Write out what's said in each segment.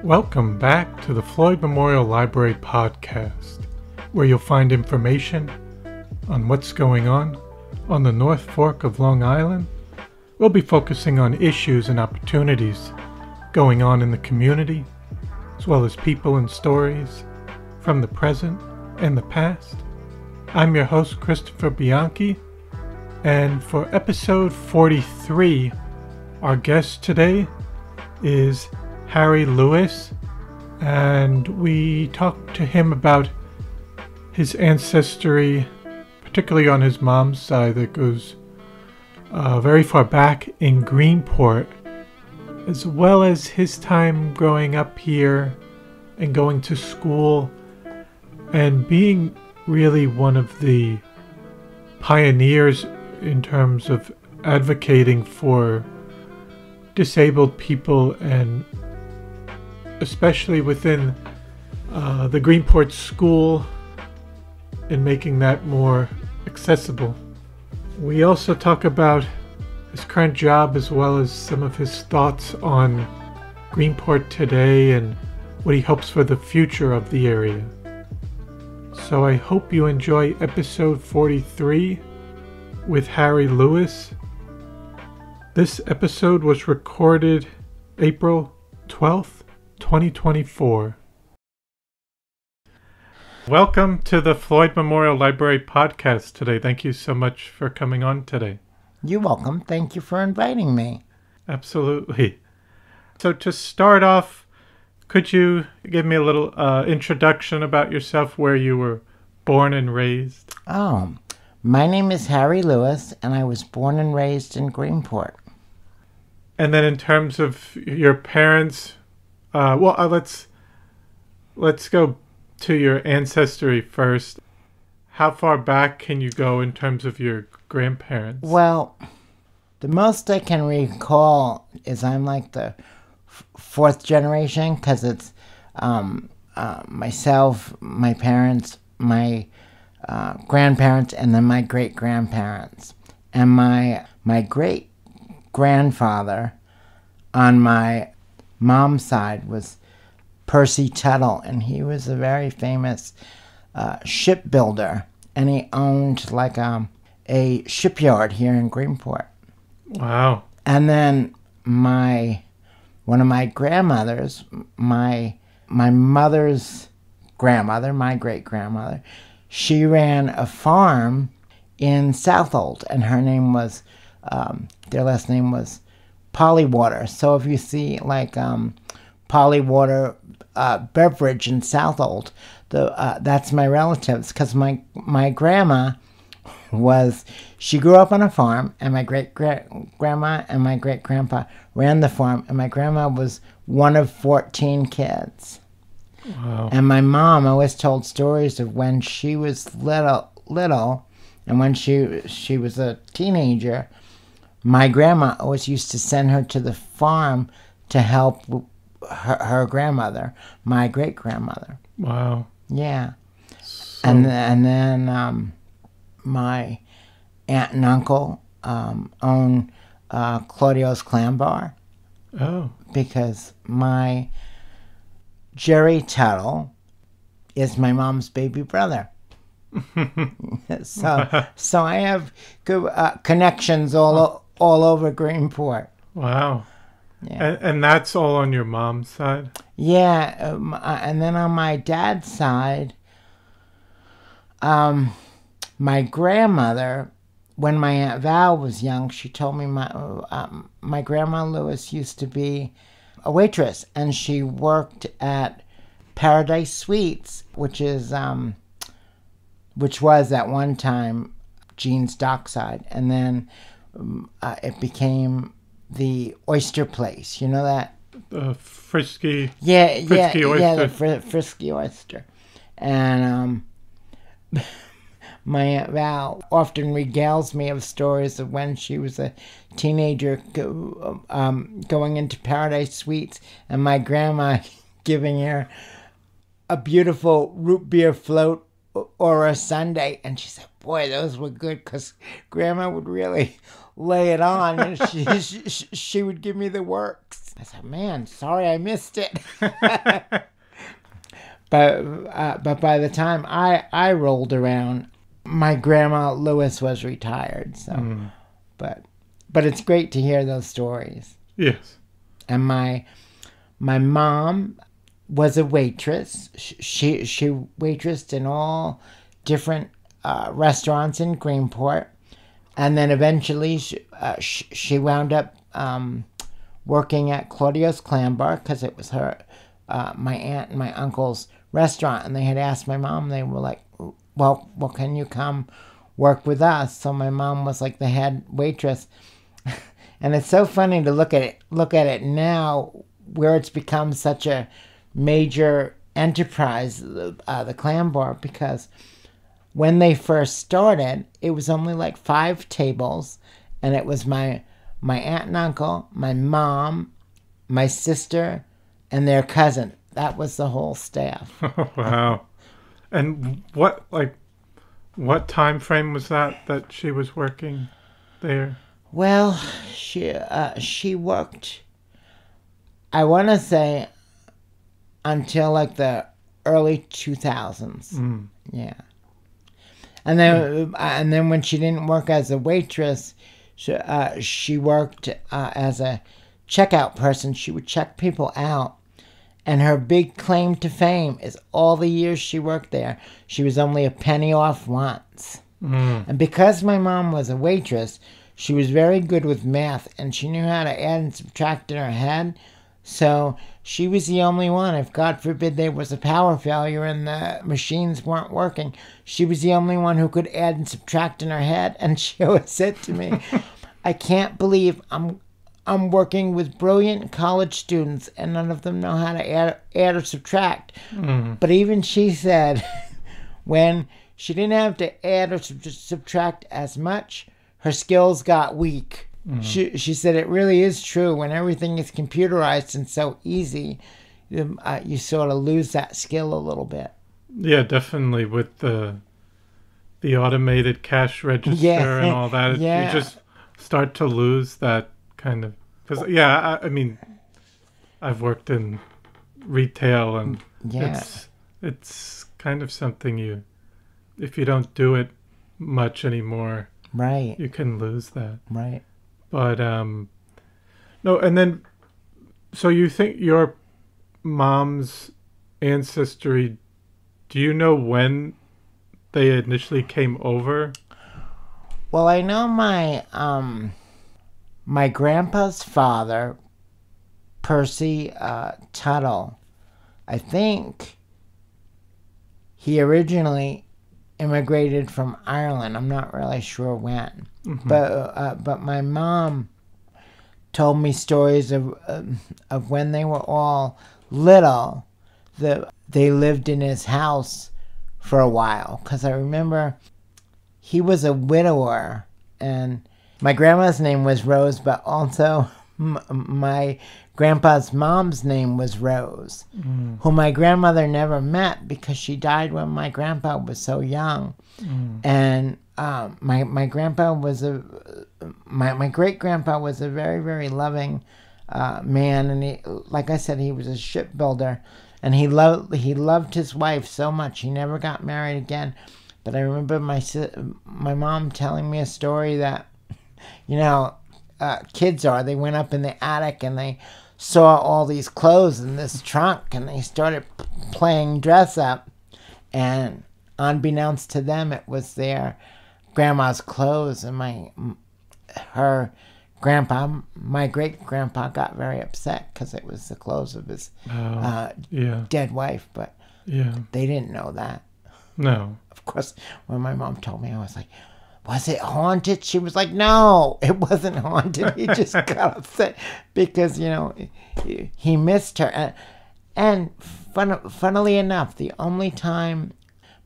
Welcome back to the Floyd Memorial Library podcast, where you'll find information on what's going on the North Fork of Long Island. We'll be focusing on issues and opportunities going on in the community, as well as people and stories from the present and the past. I'm your host, Christopher Bianchi, and for episode 43, our guest today is Harry Lewis, and we talked to him about his ancestry, particularly on his mom's side that goes very far back in Greenport, as well as his time growing up here and going to school and being really one of the pioneers in terms of advocating for disabled people, and especially within the Greenport school, and making that more accessible. We also talk about his current job as well as some of his thoughts on Greenport today and what he hopes for the future of the area. So I hope you enjoy episode 43 with Harry Lewis. This episode was recorded April 12th, 2024. Welcome to the Floyd Memorial Library podcast today. Thank you so much for coming on today. You're welcome. Thank you for inviting me. Absolutely. So to start off, could you give me a little introduction about yourself, where you were born and raised? Oh, my name is Harry Lewis, and I was born and raised in Greenport. And then in terms of your parents, let's go to your ancestry first. How far back can you go in terms of your grandparents? Well, the most I can recall is I'm like the fourth generation, because it's myself, my parents, my grandparents, and then my great-grandparents. And my great-grandfather on my mom's side was Percy Tuttle, and he was a very famous shipbuilder, and he owned like a shipyard here in Greenport. Wow. And then one of my grandmothers, my mother's grandmother, my great-grandmother, she ran a farm in Southold, and her name was, their last name was Pollywater. So if you see like Pollywater beverage in Southold, that's my relatives, because my grandma she grew up on a farm, and my great-grandma and my great-grandpa ran the farm, and my grandma was one of 14 kids. Wow. And my mom always told stories of when she was little, and when she was a teenager, my grandma always used to send her to the farm to help her grandmother, my great-grandmother. Wow. Yeah. So... And then my aunt and uncle own Claudio's Clam Bar. Oh. Because my Jerry Tuttle is my mom's baby brother. So I have good connections all over Greenport. Wow. Yeah. And that's all on your mom's side? Yeah, and then on my dad's side, my grandmother, when my Aunt Val was young, she told me my Grandma Lewis used to be a waitress, and she worked at Paradise Suites, which was at one time Jean's Dockside, and then it became the Oyster Place. You know that? The Frisky. Oyster. Yeah, the Frisky Oyster. And my Aunt Val often regales me of stories of when she was a teenager going into Paradise Suites, and my grandma giving her a beautiful root beer float or a sundae, and she said, boy, those were good, because Grandma would really lay it on, and she would give me the works. I said, man, sorry I missed it. But by the time I rolled around, my grandma Lewis was retired. So, but it's great to hear those stories. Yes. And my mom was a waitress. She waitressed in all different restaurants in Greenport, and then eventually she wound up working at Claudio's Clam Bar because it was her my aunt and my uncle's restaurant, and they had asked my mom. They were like, well, can you come work with us? So my mom was like the head waitress. And it's so funny to look at it now, where it's become such a major enterprise, the Clam Bar, because when they first started, it was only like 5 tables, and it was my aunt and uncle, my mom, my sister, and their cousin. That was the whole staff. Wow. And what time frame was that she was working there? Well, she worked, I want to say, until like the early 2000s. Yeah. And then when she didn't work as a waitress, she worked as a checkout person. She would check people out. And her big claim to fame is all the years she worked there, she was only a penny off once. And because my mom was a waitress, she was very good with math, and she knew how to add and subtract in her head. So she was the only one. If, God forbid, there was a power failure and the machines weren't working, she was the only one who could add and subtract in her head. And she always said to me, I can't believe I'm working with brilliant college students and none of them know how to add or subtract. But even she said when she didn't have to add or subtract as much, her skills got weak. She said it really is true. When everything is computerized and so easy, you sort of lose that skill a little bit. Yeah, definitely, with the automated cash register and all that. You just start to lose that kind of... Because, I mean, I've worked in retail, and it's kind of something if you don't do it much anymore, right, you can lose that. Right. But, no, and then, so you think your mom's ancestry, do you know when they initially came over? Well, I know my grandpa's father, Percy Tuttle, I think he originally immigrated from Ireland. I'm not really sure when. But my mom told me stories of when they were all little, that they lived in his house for a while. Because I remember he was a widower, and my grandma's name was Rose, but also my grandpa's mom's name was Rose, who my grandmother never met because she died when my grandpa was so young. And my grandpa was my great grandpa was a very, very loving man, and he, like I said, he was a shipbuilder, and he loved his wife so much. He never got married again. But I remember my mom telling me a story that, kids they went up in the attic and they saw all these clothes in this trunk, and they started playing dress up, and unbeknownst to them, it was their grandma's clothes. And her grandpa, my great grandpa, got very upset because it was the clothes of his dead wife, but they didn't know that. No. Of course, when my mom told me, I was like, was it haunted? She was like, no, it wasn't haunted. He just got upset because, he missed her. And funnily enough, the only time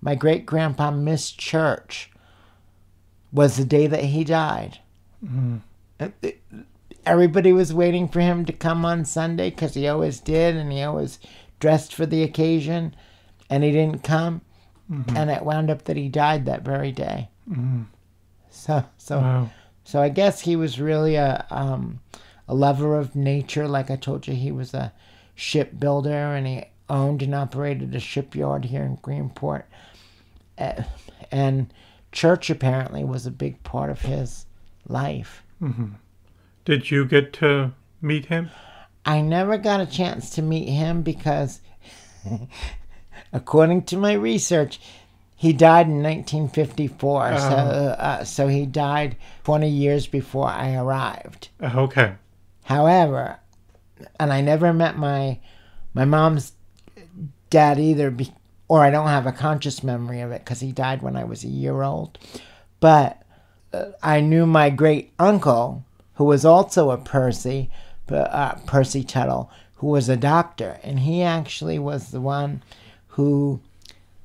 my great-grandpa missed church was the day that he died. Everybody was waiting for him to come on Sunday because he always did, and he always dressed for the occasion, and he didn't come. And it wound up that he died that very day. So I guess he was really a a lover of nature. Like I told you, he was a shipbuilder, and he owned and operated a shipyard here in Greenport. And church apparently was a big part of his life. Mm-hmm. Did you get to meet him? I never got a chance to meet him because, according to my research, he died in 1954. So he died 20 years before I arrived. Okay. However, and I never met my mom's dad either, or I don't have a conscious memory of it because he died when I was a year old. But I knew my great uncle, who was also a Percy Tuttle, who was a doctor, and he actually was the one who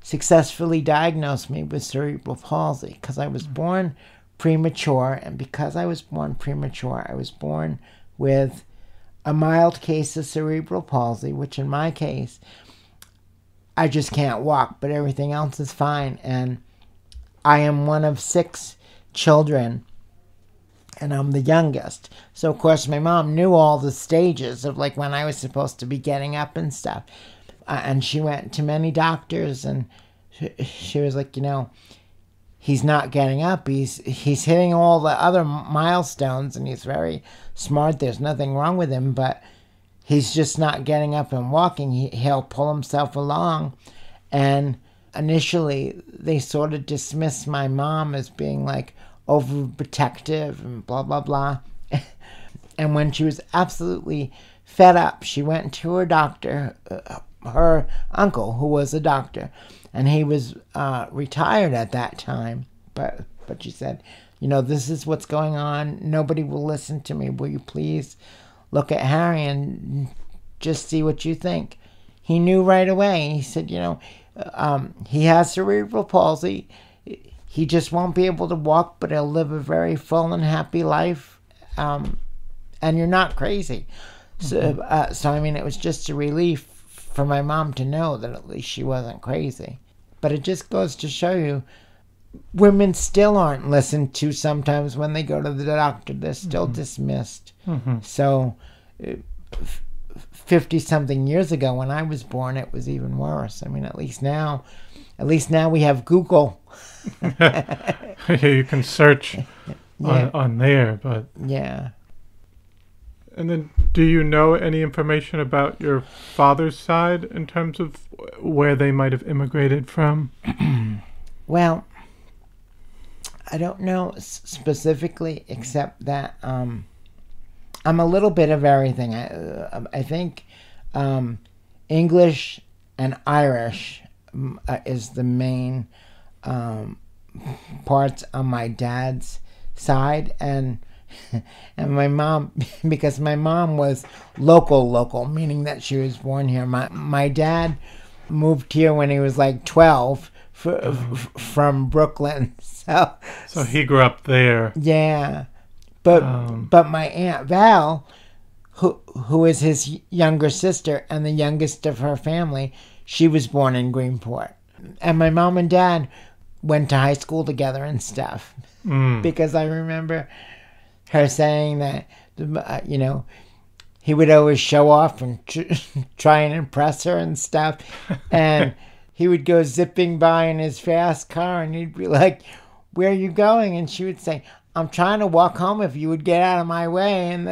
successfully diagnosed me with cerebral palsy because I was born premature, and because I was born premature, I was born with a mild case of cerebral palsy, which in my case, I just can't walk, but everything else is fine. And I am one of 6 children, and I'm the youngest. So, of course, my mom knew all the stages of, like, when I was supposed to be getting up and stuff. And she went to many doctors, and she was like, he's not getting up. He's hitting all the other milestones, and he's very smart. There's nothing wrong with him, but he's just not getting up and walking. He'll pull himself along. And initially, they sort of dismissed my mom as being, like, overprotective and blah, blah, blah. And when she was absolutely fed up, she went to her doctor, her uncle, who was a doctor, and he was retired at that time. But she said, this is what's going on. Nobody will listen to me. Will you please look at Harry and just see what you think? He knew right away. He said, he has cerebral palsy. He just won't be able to walk, but he'll live a very full and happy life. And you're not crazy. Mm-hmm. So I mean, it was just a relief for my mom to know that at least she wasn't crazy. But it just goes to show you, women still aren't listened to sometimes when they go to the doctor. They're still dismissed. Mm-hmm. So 50-something years ago when I was born, it was even worse. I mean, at least now we have Google. You can search on there, but... Yeah. And then, do you know any information about your father's side in terms of where they might have immigrated from? Well, I don't know specifically, except that I'm a little bit of everything. I think English and Irish is the main parts on my dad's side, and my mom, because my mom was local, meaning that she was born here. My dad moved here when he was like 12 from Brooklyn. So he grew up there. Yeah. But my Aunt Val, who is his younger sister and the youngest of her family, she was born in Greenport. And my mom and dad went to high school together and stuff. Because I remember her saying that, he would always show off and try and impress her and stuff. And he would go zipping by in his fast car, and he'd be like, "Where are you going?" And she would say, "I'm trying to walk home if you would get out of my way." And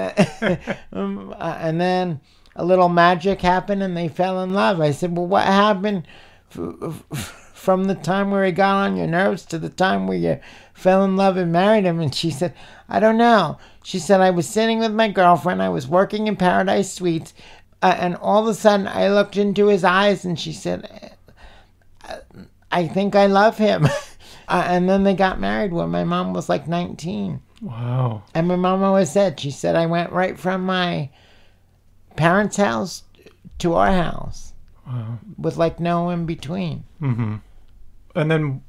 and then a little magic happened and they fell in love. I said, "Well, what happened from the time where he got on your nerves to the time where you fell in love and married him?" And she said, "I don't know." She said, "I was sitting with my girlfriend. I was working in Paradise Suites. And all of a sudden I looked into his eyes," and she said, "I think I love him." And then they got married when my mom was like 19. Wow. And my mom always said, she said, "I went right from my parents' house to our house." Wow. With like no in between. Mm-hmm. And then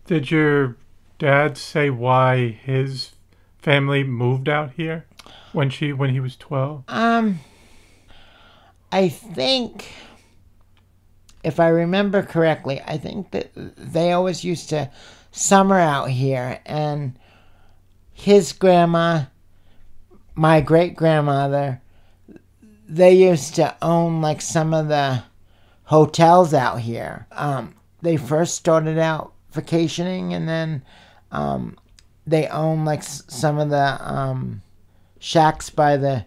did your dad say why his family moved out here when he was 12? I think, if I remember correctly, I think that they always used to summer out here, and his grandma, my great-grandmother, they used to own like some of the hotels out here. They first started out vacationing, and then they owned like some of the shacks by the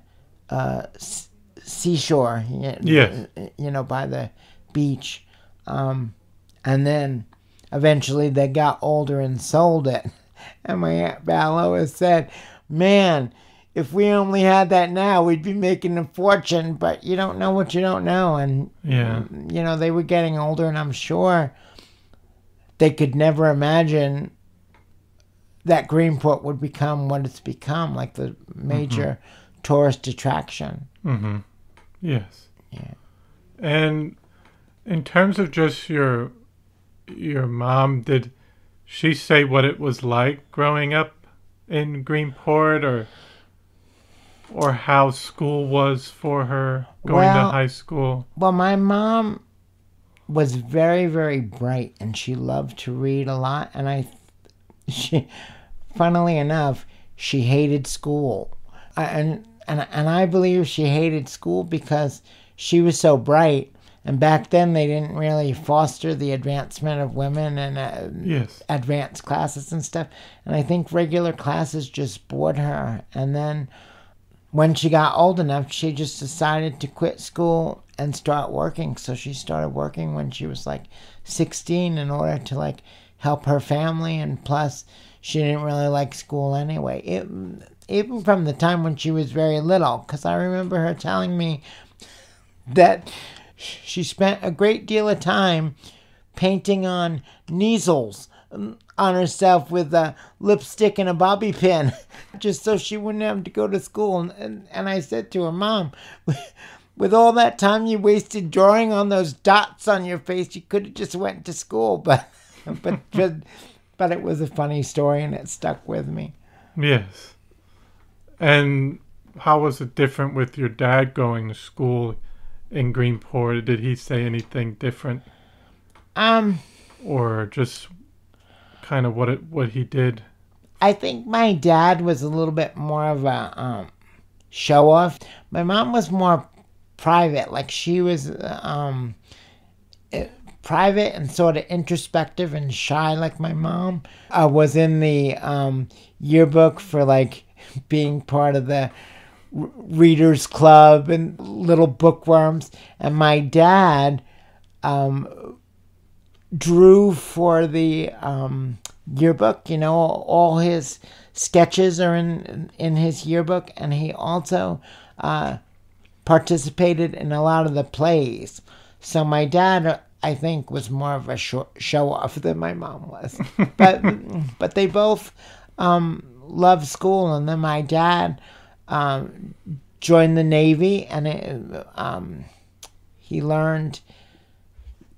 seashore, Yes. By the beach. And then eventually they got older and sold it. And my Aunt Val always said, man, if we only had that now, we'd be making a fortune, but you don't know what you don't know. And, they were getting older, and I'm sure they could never imagine that Greenport would become what it's become, like the major tourist attraction. Mm-hmm. Yes. Yeah. And in terms of just your mom, did she say what it was like growing up in Greenport, or how school was for her going to high school? Well, my mom was very, very bright, and she loved to read a lot. And funnily enough, she hated school, and I believe she hated school because she was so bright. And back then, they didn't really foster the advancement of women and advanced classes and stuff. And I think regular classes just bored her. And then when she got old enough, she just decided to quit school and start working. So she started working when she was like 16 in order to like help her family. And plus, she didn't really like school anyway. Even from the time when she was very little, because I remember her telling me that she spent a great deal of time painting on measles on herself with a lipstick and a bobby pin, just so she wouldn't have to go to school. And I said to her, Mom, with all that time you wasted drawing on those dots on your face, you could have just went to school. But it was a funny story, and it stuck with me. Yes. And how was it different with your dad going to school in Greenport? Did he say anything different? Or just kind of what he did? I think my dad was a little bit more of a show off. My mom was more private. Like, she was private and sort of introspective and shy, like my mom. I was in the yearbook for like being part of the readers club and little bookworms. And my dad drew for the yearbook. All his sketches are in his yearbook, and he also participated in a lot of the plays. So my dad, I think, was more of a show off than my mom was. But they both loved school. And then my dad joined the Navy, and he learned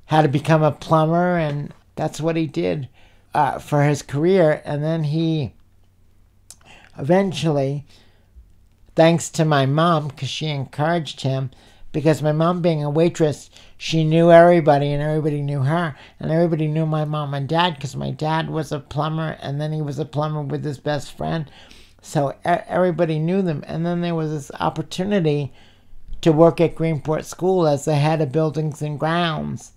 how to become a plumber, and that's what he did for his career. And then he eventually, thanks to my mom, because she encouraged him, because my mom being a waitress, she knew everybody, and everybody knew her, and everybody knew my mom and dad, because my dad was a plumber, and then he was a plumber with his best friend. So everybody knew them. And then there was this opportunity to work at Greenport School as the head of buildings and grounds.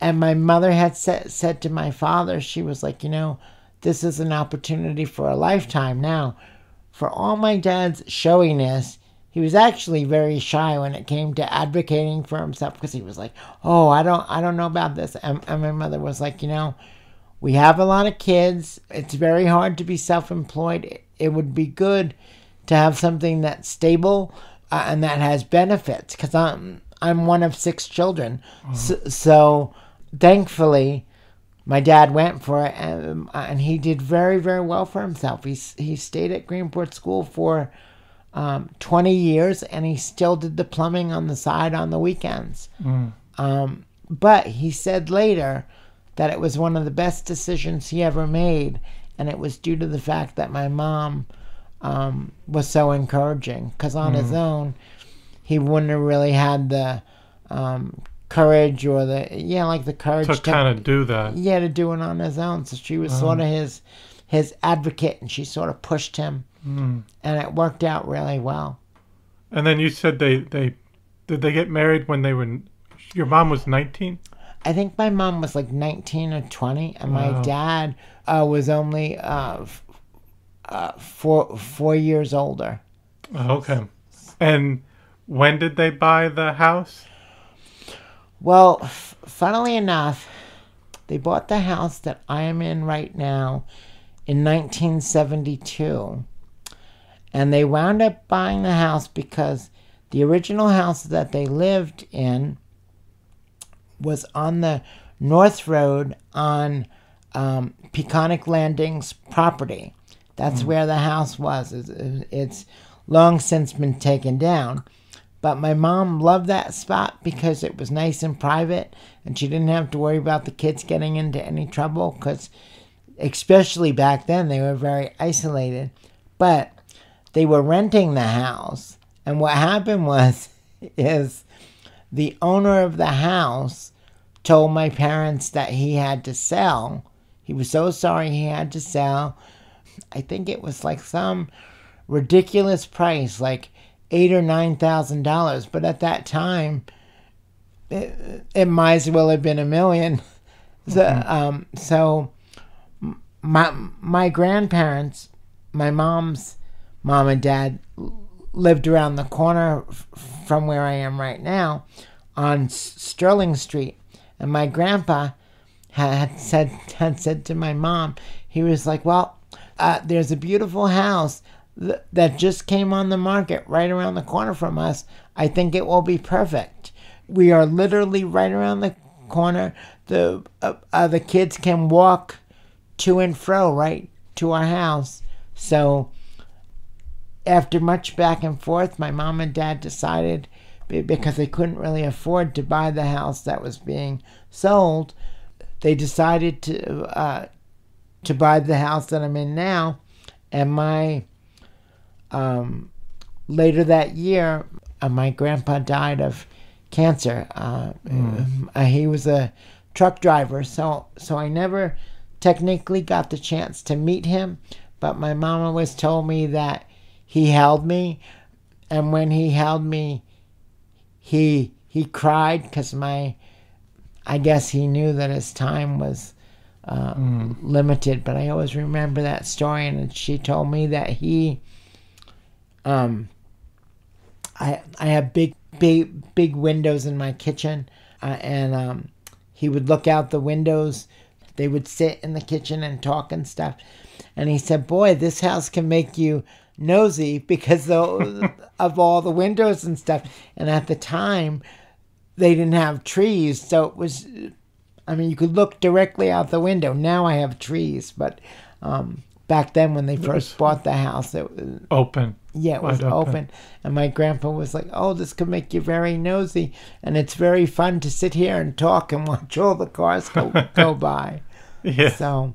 And my mother had said to my father, she was like, this is an opportunity for a lifetime. Now, for all my dad's showiness, he was actually very shy when it came to advocating for himself, because he was like, oh, I don't know about this. And my mother was like, we have a lot of kids. It's very hard to be self-employed. It would be good to have something that's stable and that has benefits, because I'm one of 6 children. So thankfully, my dad went for it, and he did very, very well for himself. He stayed at Greenport School for 20 years, and he still did the plumbing on the side on the weekends. But he said later that it was one of the best decisions he ever made, and it was due to the fact that my mom was so encouraging, because on his own, he wouldn't have really had the courage or the courage to kind of do that. Yeah, to do it on his own. So she was sort of his his advocate, and she sort of pushed him, and it worked out really well. And then you said did they get married when your mom was 19? I think my mom was like 19 or 20, and Wow. my dad was only 4 years older. Okay. And when did they buy the house? Well, funnily enough, they bought the house that I am in right now in 1972. And they wound up buying the house because the original house that they lived in was on the North Road on Peconic Landing's property. That's where the house was. It's long since been taken down. But my mom loved that spot because it was nice and private, and she didn't have to worry about the kids getting into any trouble, because especially back then they were very isolated. But they were renting the house, and what happened is the owner of the house told my parents that he had to sell. He was so sorry he had to sell. I think it was like some ridiculous price, like $8,000 or $9,000. But at that time, it might as well have been $1 million. So my grandparents, my mom's mom and dad, lived around the corner from where I am right now on Sterling Street. And my grandpa had said to my mom, he was like, well, there's a beautiful house that just came on the market right around the corner from us. I think it will be perfect. We are literally right around the corner. The kids can walk to and fro right to our house. So after much back and forth, my mom and dad decided, because they couldn't really afford to buy the house that was being sold, they decided to buy the house that I'm in now. And later that year, my grandpa died of cancer. He was a truck driver, so I never technically got the chance to meet him, but my mom always told me that he held me, and when he held me, he cried, because I guess he knew that his time was limited. But I always remember that story, and she told me that I have big windows in my kitchen, and he would look out the windows. They would sit in the kitchen and talk and stuff, and he said, boy, this house can make you nosy because of all the windows and stuff. And at the time, they didn't have trees, so it was, you could look directly out the window. Now I have trees, but back then when they first bought the house, it was open. Yeah, it was open. And my grandpa was like, oh, this could make you very nosy, and it's very fun to sit here and talk and watch all the cars go by. Yeah. So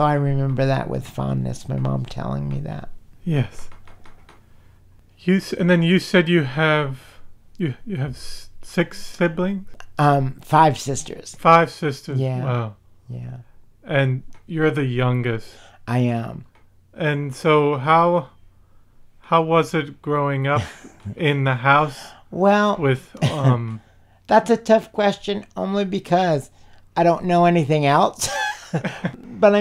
I remember that with fondness, my mom telling me that. Yes. And then you said you have 6 siblings? 5 sisters. 5 sisters. Yeah. Wow. Yeah. And you're the youngest. I am. And so how was it growing up in the house? Well, with that's a tough question, only because I don't know anything else. But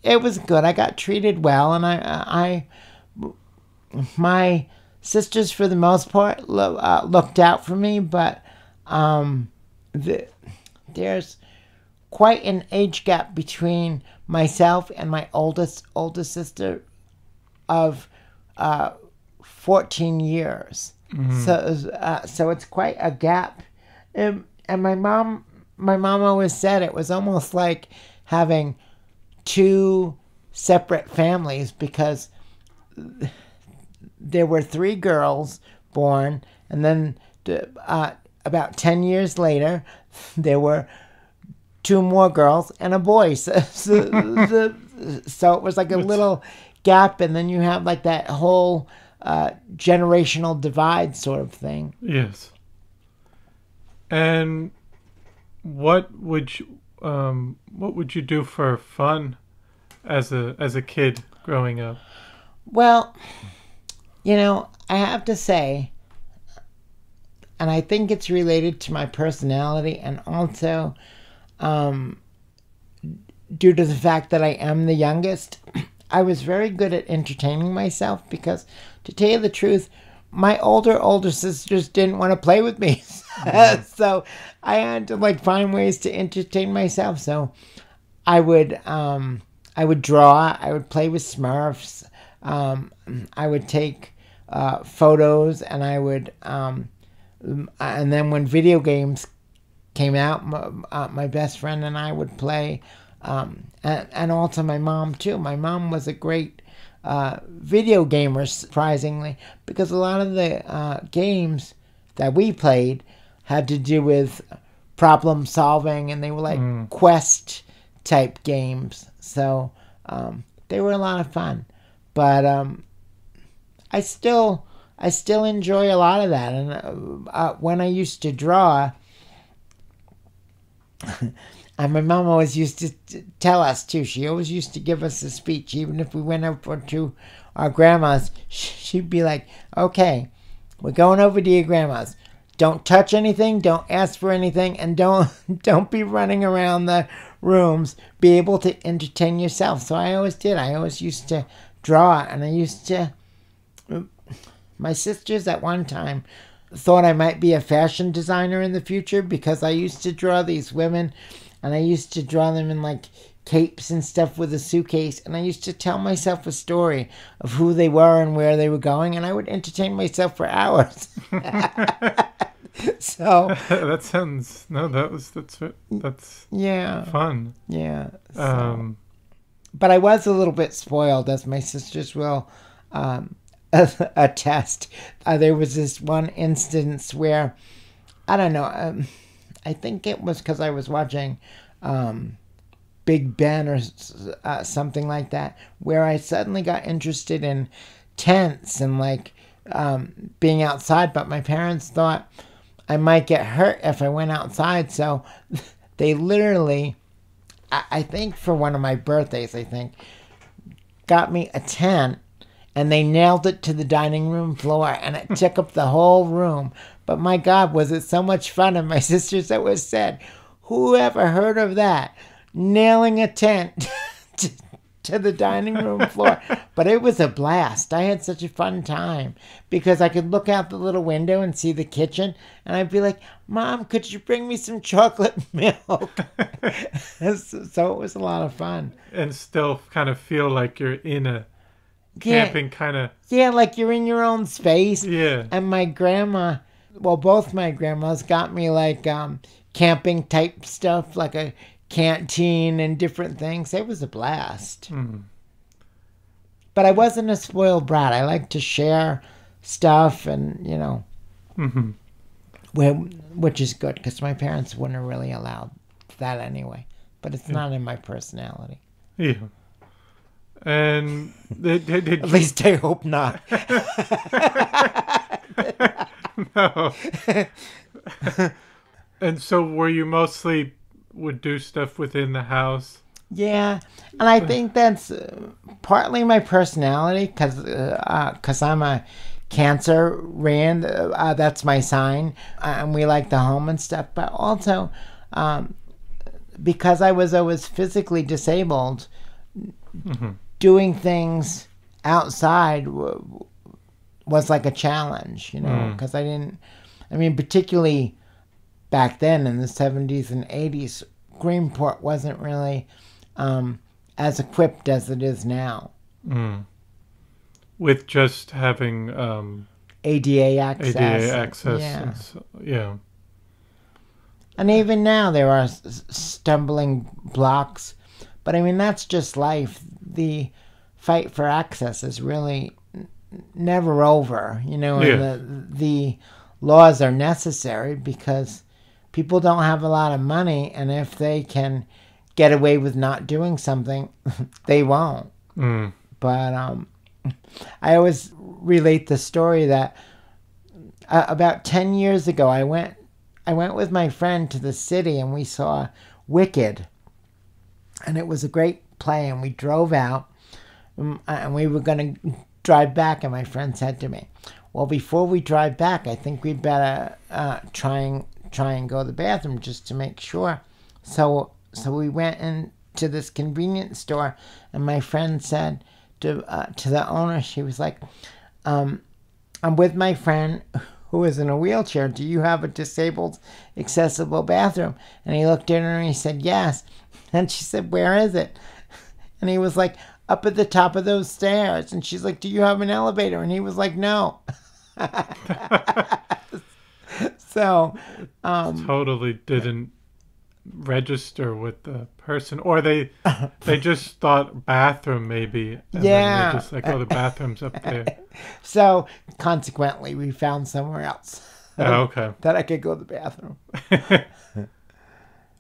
it was good. I got treated well, and my sisters, for the most part, looked out for me. But there's quite an age gap between myself and my oldest sister of 14 years. Mm-hmm. So it's quite a gap. And my mom always said it was almost like having 2 separate families, because there were 3 girls born, and then about 10 years later, there were 2 more girls and a boy. So it was like a little gap, and then you have like that whole generational divide sort of thing. Yes. And what would you do for fun as a kid growing up? Well, I have to say, and I think it's related to my personality and also due to the fact that I am the youngest, I was very good at entertaining myself because, to tell you the truth, my older sisters didn't want to play with me. So I had to find ways to entertain myself. So I would draw, I would play with Smurfs, I would take photos, and I would and then when video games came out, my best friend and I would play, and also my mom too. My mom was a great video gamer, surprisingly, because a lot of the games that we played had to do with problem solving, and they were quest type games. So they were a lot of fun. But I still enjoy a lot of that. And when I used to draw, and my mom always used to tell us too, she always used to give us a speech, even if we went over to our grandma's, she'd be like, okay, we're going over to your grandma's. Don't touch anything, don't ask for anything, and don't be running around the rooms. Be able to entertain yourself. So I always did. I always used to draw, and I used to... My sisters at one time thought I might be a fashion designer in the future because I used to draw these women, and I used to draw them in capes and stuff with a suitcase, and I used to tell myself a story of who they were and where they were going, and I would entertain myself for hours. So that's yeah, fun. Yeah. So. But I was a little bit spoiled, as my sisters will attest. There was this one instance where, I don't know, I think it was because I was watching Big Ben or something like that, where I suddenly got interested in tents and being outside, but my parents thought I might get hurt if I went outside, so they literally, I think for one of my birthdays, got me a tent, and they nailed it to the dining room floor, and it took up the whole room. But my God, was it so much fun. And my sisters always said, who ever heard of that? Nailing a tent to the dining room floor. But it was a blast. I had such a fun time because I could look out the little window and see the kitchen, and I'd be like, Mom, could you bring me some chocolate milk? So it was a lot of fun. And still kind of feel like you're in a camping kind of... Yeah, like you're in your own space. Yeah. And my grandma, both my grandmas got me camping type stuff, like a canteen and different things. It was a blast. Mm. But I wasn't a spoiled brat. I like to share stuff and, mm-hmm. which is good because my parents wouldn't have really allowed that anyway. But it's not in my personality. Yeah. And at least I hope not. No. And so were you mostly would do stuff within the house? Yeah, and I think that's partly my personality because I'm a Cancer, Rand. That's my sign, and we like the home and stuff. But also because I was always physically disabled, mm-hmm. doing things outside was like a challenge, because I didn't. I mean, particularly back then in the 70s and 80s, Greenport wasn't really as equipped as it is now. Mm. With just having ADA access. ADA access. Yeah. And so, yeah. And even now there are stumbling blocks. But I mean, that's just life. The fight for access is really never over, and the laws are necessary because people don't have a lot of money, and if they can get away with not doing something, they won't. Mm. But I always relate the story that about 10 years ago, I went with my friend to the city, and we saw Wicked, and it was a great play, and we drove out, and we were going to drive back, and my friend said to me, well, before we drive back, I think we'd better try and go to the bathroom just to make sure. So we went into this convenience store, and my friend said to the owner, she was like, I'm with my friend who is in a wheelchair. Do you have a disabled accessible bathroom? And he looked at her and he said, yes. And she said, where is it? And he was like, up at the top of those stairs. And she's like, do you have an elevator? And he was like, no. So totally didn't register with the person, or they just thought bathroom maybe, and then they're just like, oh, the bathroom's up there. So consequently we found somewhere else okay, that I could go to the bathroom.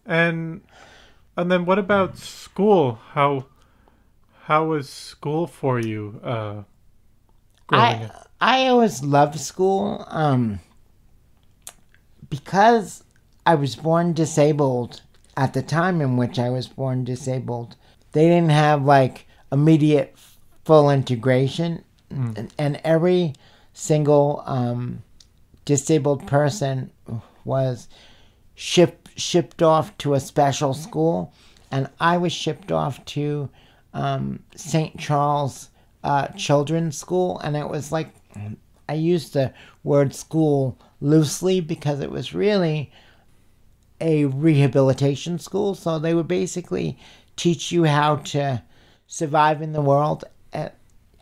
and then what about school? How was school for you growing up? I always loved school because I was born disabled. At the time in which I was born disabled, they didn't have like immediate full integration, and every single disabled person was shipped off to a special school, and I was shipped off to St. Charles Children's School, and it was like, I used the word school loosely because it was really a rehabilitation school. So they would basically teach you how to survive in the world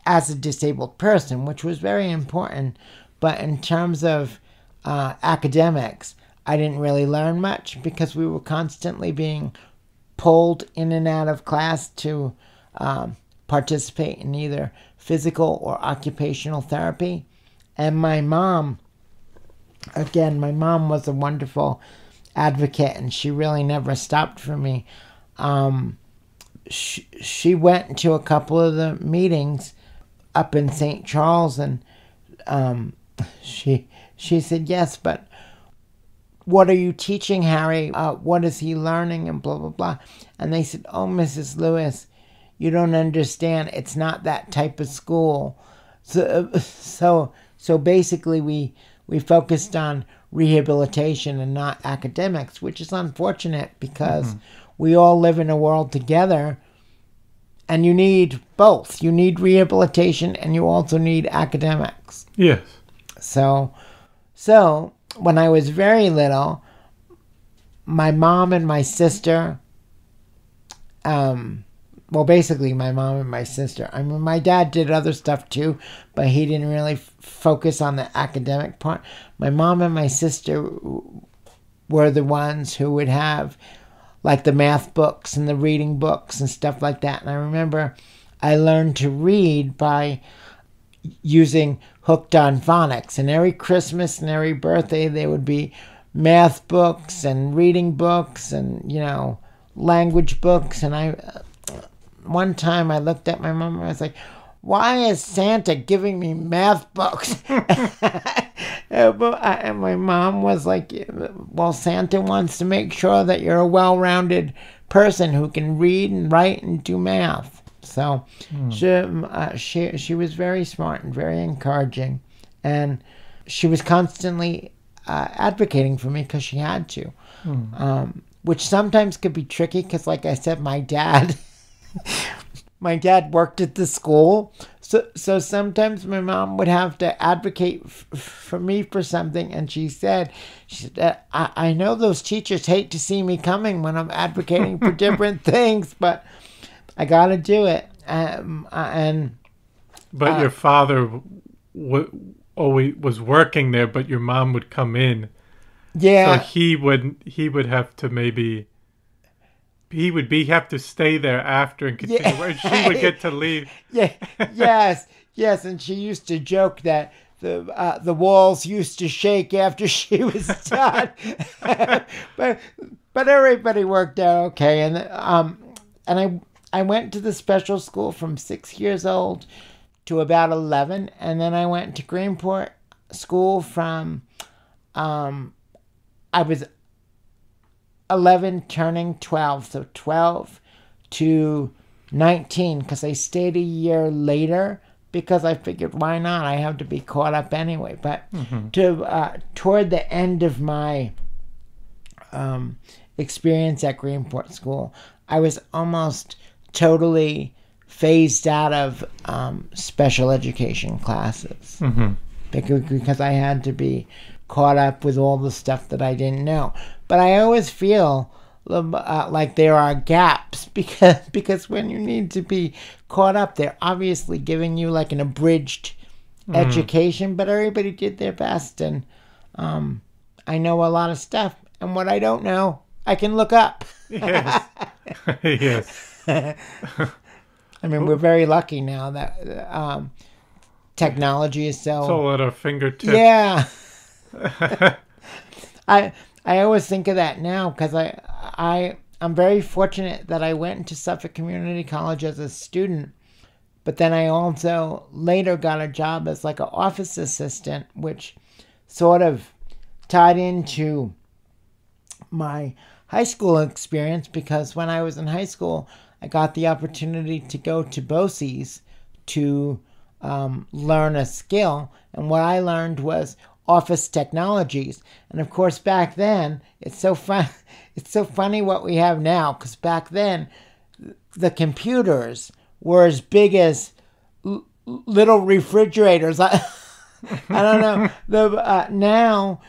as a disabled person, which was very important. But in terms of academics, I didn't really learn much because we were constantly being pulled in and out of class to participate in either physical or occupational therapy. And my mom was a wonderful advocate, and she really never stopped for me. She went to a couple of the meetings up in St. Charles, and she said, yes, but what are you teaching Harry? What is he learning? And blah, blah, blah. And they said, oh, Mrs. Lewis, you don't understand. It's not that type of school. So basically we focused on rehabilitation and not academics, which is unfortunate because we all live in a world together, and you need both. You need rehabilitation and you also need academics. Yes. So when I was very little, my mom and my sister, basically my mom and my sister. I mean, my dad did other stuff too, but he didn't really focus on the academic part. My mom and my sister were the ones who would have like the math books and the reading books and stuff like that. And I remember I learned to read by using Hooked on Phonics. And every Christmas and every birthday there would be math books and reading books and, language books. And one time I looked at my mom and I was like, why is Santa giving me math books? And my mom was like, well, Santa wants to make sure that you're a well-rounded person who can read and write and do math. So she was very smart and very encouraging. And she was constantly advocating for me because she had to, which sometimes could be tricky because, like I said, my dad worked at the school. So sometimes my mom would have to advocate for me for something. And she said, I know those teachers hate to see me coming when I'm advocating for different things, but I got to do it. But your father always was working there, but your mom would come in. Yeah. So he would have to maybe... He would have to stay there after and continue work. She would get to leave. Yes, and she used to joke that the walls used to shake after she was done. but everybody worked out okay, and I went to the special school from 6 years old to about 11, and then I went to Greenport school from I was 11 turning 12, so 12 to 19, because I stayed a year later because I figured, why not? I have to be caught up anyway. But toward the end of my experience at Greenport School, I was almost totally phased out of special education classes because I had to be caught up with all the stuff that I didn't know. But I always feel like there are gaps because when you need to be caught up, they're obviously giving you like an abridged education, but everybody did their best, and I know a lot of stuff, and what I don't know, I can look up. Yes. Yes. I mean, we're very lucky now that technology is so... It's all at our fingertips. Yeah. I always think of that now because I'm very fortunate that I went into Suffolk Community College as a student, but then I also later got a job as like an office assistant, which sort of tied into my high school experience, because when I was in high school, I got the opportunity to go to BOCES to learn a skill, and what I learned was office technologies. And of course, back then, it's so funny what we have now, because back then the computers were as big as little refrigerators. I don't know. Now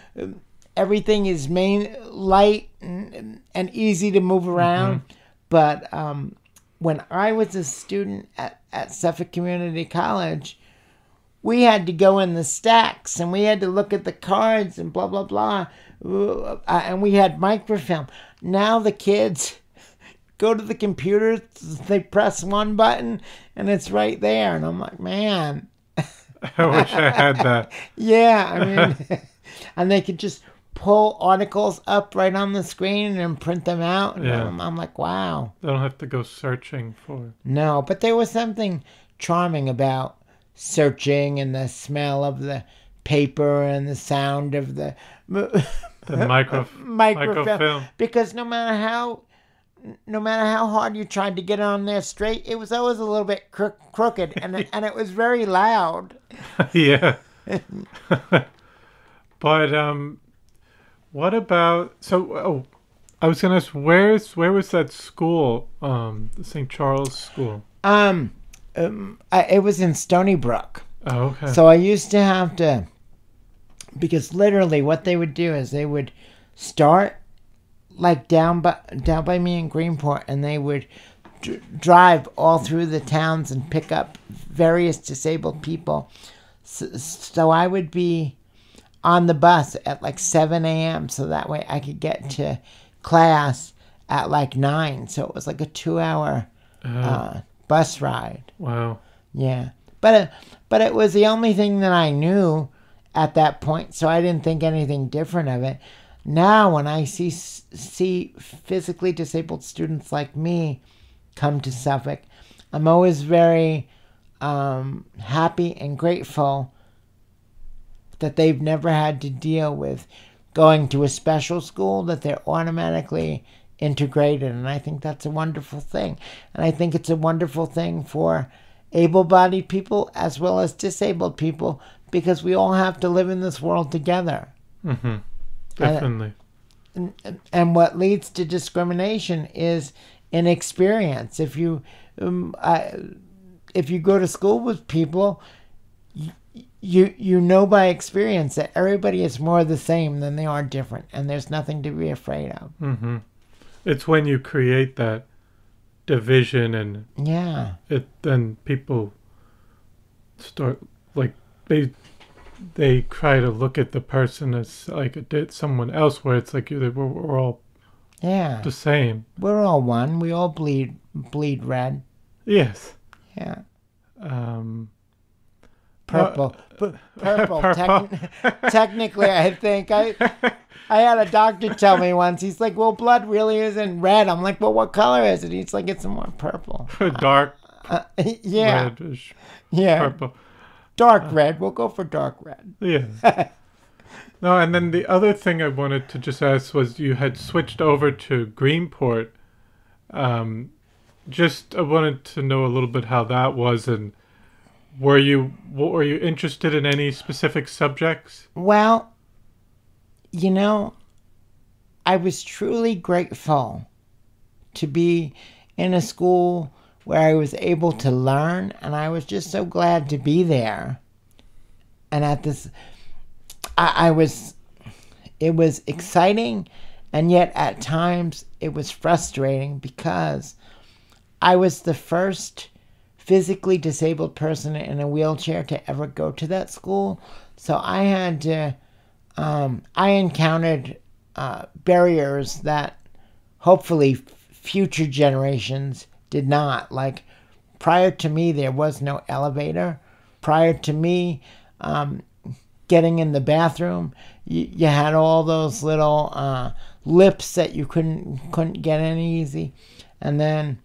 everything is light and easy to move around. But when I was a student at Suffolk Community College, we had to go in the stacks and we had to look at the cards and blah, blah, blah. And we had microfilm. Now the kids go to the computers, they press one button, and it's right there. And I'm like, man. I wish I had that. Yeah, I mean, and they could just pull articles up right on the screen and print them out. And Yeah. I'm like, wow. They don't have to go searching for it. No, but there was something charming about searching and the smell of the paper and the sound of the microfilm. Because no matter how hard you tried to get it on there straight, it was always a little bit crooked, and it was very loud. Yeah. But what about? So, I was gonna ask, where was that school? The St. Charles School. It was in Stony Brook. Oh, okay. So I used to have to, because literally what they would do is they would start like down by me in Greenport, and they would drive all through the towns and pick up various disabled people. So I would be on the bus at like 7 a.m. so that way I could get to class at like 9. So it was like a 2-hour bus ride. Wow. Yeah. But it was the only thing that I knew at that point, so I didn't think anything different of it. Now when I see physically disabled students like me come to Suffolk, I'm always very happy and grateful that they've never had to deal with going to a special school, that they're automatically integrated, and I think that's a wonderful thing. And I think it's a wonderful thing for able-bodied people as well as disabled people, because we all have to live in this world together. Definitely. And what leads to discrimination is inexperience. If you go to school with people, you know by experience that everybody is more the same than they are different, and there's nothing to be afraid of. It's when you create that division, and then people start like they try to look at the person as like someone else, where it's like we're all the same. We're all one. We all bleed red. Yes. Yeah. Purple. Purple. Technically, I think I had a doctor tell me once. He's like, "Well, blood really isn't red." I'm like, "Well, what color is it?" He's like, "It's more purple." Dark. Reddish. Purple. Dark red. We'll go for dark red. Yeah. No, and then the other thing I wanted to just ask was, you had switched over to Greenport just I wanted to know a little bit how that was, and were you interested in any specific subjects? Well, you know, I was truly grateful to be in a school where I was able to learn, and I was just so glad to be there. And at this, it was exciting, and yet at times it was frustrating because I was the first physically disabled person in a wheelchair to ever go to that school. So I had to, I encountered barriers that hopefully future generations did not. Like, prior to me, there was no elevator. Prior to me, getting in the bathroom, you had all those little lips that you couldn't get in easy. And then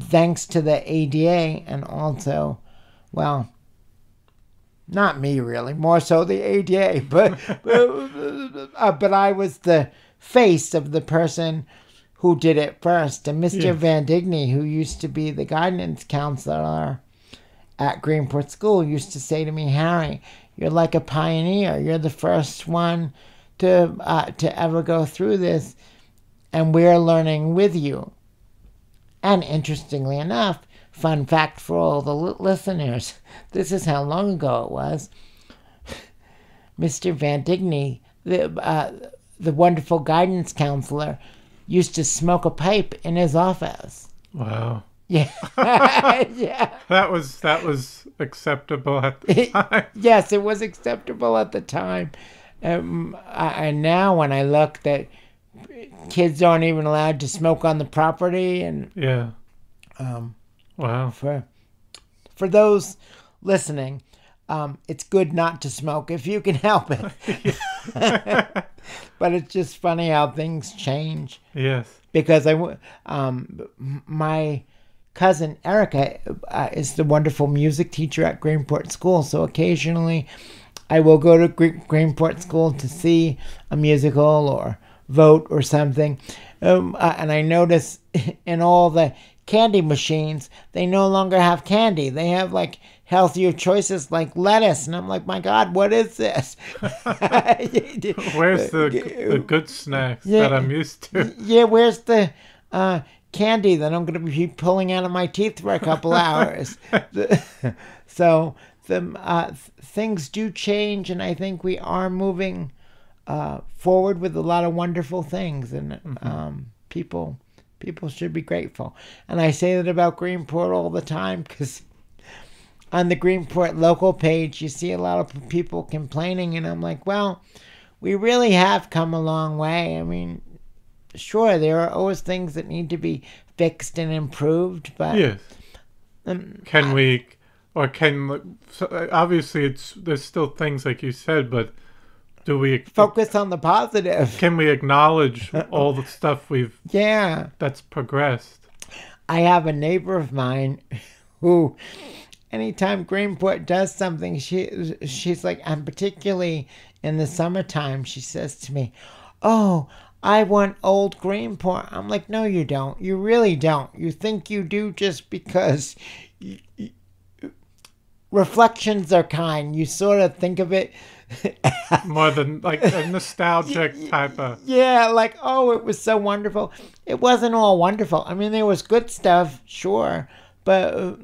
thanks to the ADA, and also, well, not me really, more so the ADA, but I was the face of the person who did it first. And Mr. Van Digny, who used to be the guidance counselor at Greenport School, used to say to me, "Harry, you're like a pioneer. You're the first one to ever go through this, and we're learning with you." And interestingly enough, fun fact for all the listeners, this is how long ago it was. Mr. Van Digny, the wonderful guidance counselor, used to smoke a pipe in his office. Wow. Yeah. Yeah. That was acceptable at the time. Yes, it was acceptable at the time. And now when I look, that kids aren't even allowed to smoke on the property. And yeah. Wow. For those listening, it's good not to smoke if you can help it. But it's just funny how things change. Yes. Because my cousin Erica is the wonderful music teacher at Greenport School. So occasionally I will go to Greenport School to see a musical or vote or something. And I notice in all the candy machines, they no longer have candy. They have like healthier choices like lettuce. And I'm like, my God, what is this? Where's the good snacks that I'm used to? Yeah, where's the candy that I'm going to be pulling out of my teeth for a couple hours? So things do change, and I think we are moving forward with a lot of wonderful things, and people should be grateful. And I say that about Greenport all the time, because on the Greenport local page, you see a lot of people complaining, and I'm like, well, we really have come a long way. I mean, sure, there are always things that need to be fixed and improved, but yes. Obviously there's still things like you said, but do we focus on the positive? Can we acknowledge all the stuff that's progressed? I have a neighbor of mine who, anytime Greenport does something, she's like, and particularly in the summertime, she says to me, "Oh, I want old Greenport." I'm like, no, you don't. You really don't. You think you do just because reflections are kind. You sort of think of it more than like a nostalgic type of. Yeah, like, oh, it was so wonderful. It wasn't all wonderful. I mean, there was good stuff, sure, but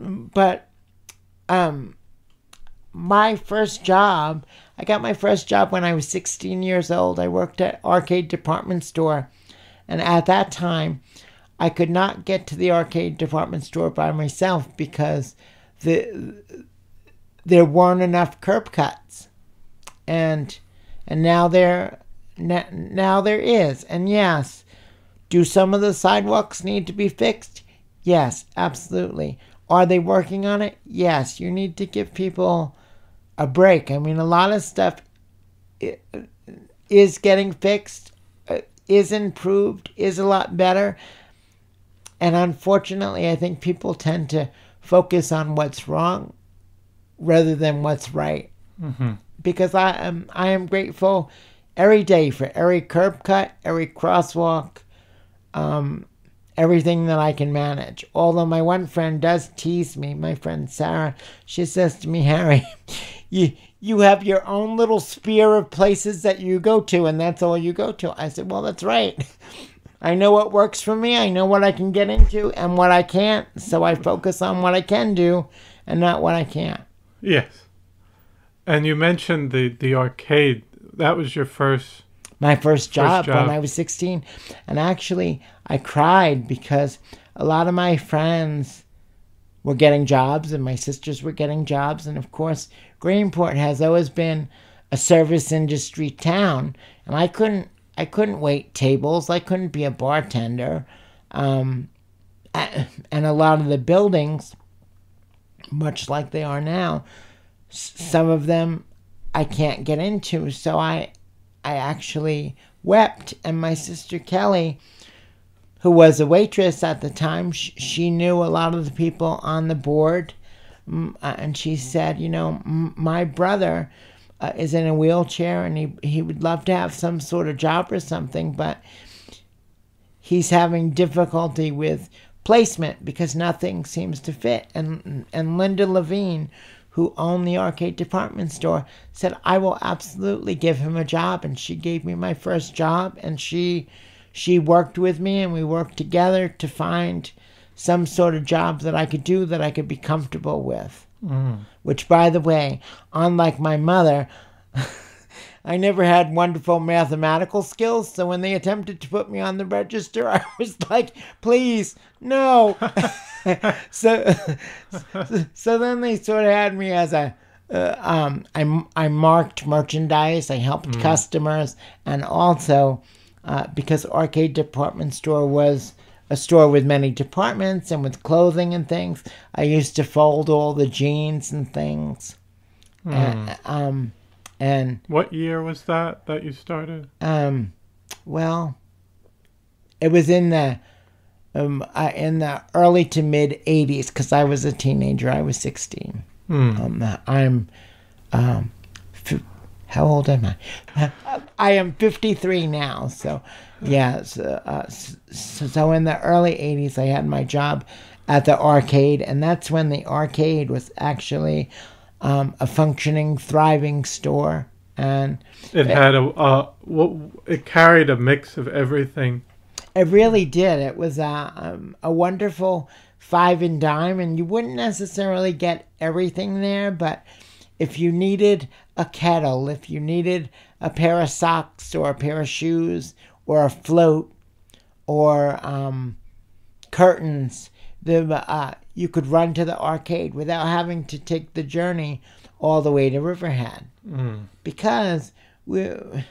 my first job, I got my first job when I was 16 years old. I worked at Arcade Department Store. And at that time, I could not get to the Arcade Department Store by myself because there weren't enough curb cuts. And now there is. And yes, do some of the sidewalks need to be fixed? Yes, absolutely. Are they working on it? Yes. You need to give people a break. I mean, a lot of stuff is getting fixed, is improved, is a lot better. And unfortunately, I think people tend to focus on what's wrong rather than what's right. Mm-hmm. Because I am grateful every day for every curb cut, every crosswalk, everything that I can manage. Although my one friend does tease me, my friend Sarah, she says to me, Harry, you have your own little sphere of places that you go to, and that's all you go to. I said, well, that's right. I know what works for me. I know what I can get into and what I can't. So I focus on what I can do and not what I can't. Yes. And you mentioned the arcade. That was your first... My first job when I was 16. And actually, I cried because a lot of my friends were getting jobs and my sisters were getting jobs. And of course, Greenport has always been a service industry town. And I couldn't wait tables. I couldn't be a bartender. And a lot of the buildings, much like they are now, some of them I can't get into. So I actually wept. And my sister Kelly, who was a waitress at the time, she knew a lot of the people on the board. And she said, you know, my brother is in a wheelchair and he would love to have some sort of job or something, but he's having difficulty with placement because nothing seems to fit. And Linda Levine, who owned the arcade department store, said, I will absolutely give him a job. And she gave me my first job, and she worked with me, and we worked together to find some sort of job that I could do that I could be comfortable with. Which, by the way, unlike my mother, I never had wonderful mathematical skills, so when they attempted to put me on the register, I was like, please, no. So then they sort of had me as I marked merchandise, I helped customers, and also because Arcade Department Store was a store with many departments and with clothing and things, I used to fold all the jeans and things. And what year was that you started? Well, it was in the early to mid 80s because I was a teenager. I was 16. I'm how old am I? I am 53 now. So yeah. So in the early 80s, I had my job at the arcade, and that's when the arcade was actually a functioning, thriving store, and it had it carried a mix of everything. It really did. It was a wonderful five and dime, and you wouldn't necessarily get everything there, but if you needed a kettle, if you needed a pair of socks or a pair of shoes or a float or curtains, you could run to the arcade without having to take the journey all the way to Riverhead. Because we're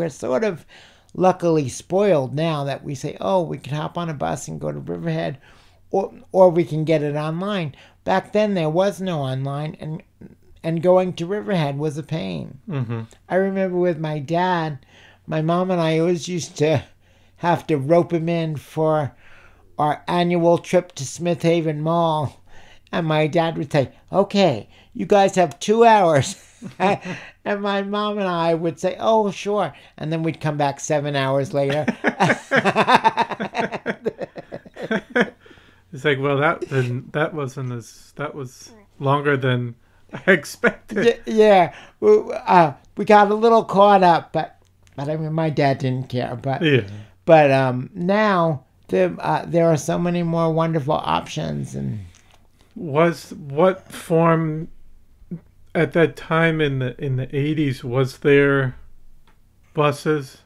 sort of luckily spoiled now that we say, oh, we can hop on a bus and go to Riverhead, or we can get it online. Back then there was no online, and going to Riverhead was a pain. I remember with my dad, my mom and I always used to have to rope him in for our annual trip to Smith Haven Mall. And my dad would say, okay, you guys have 2 hours. And my mom and I would say, oh, sure. And then we'd come back 7 hours later. It's like, well, that was longer than I expected. Yeah. We got a little caught up, but I mean, my dad didn't care. But now there are so many more wonderful options. And what form at that time in the 80s was there buses?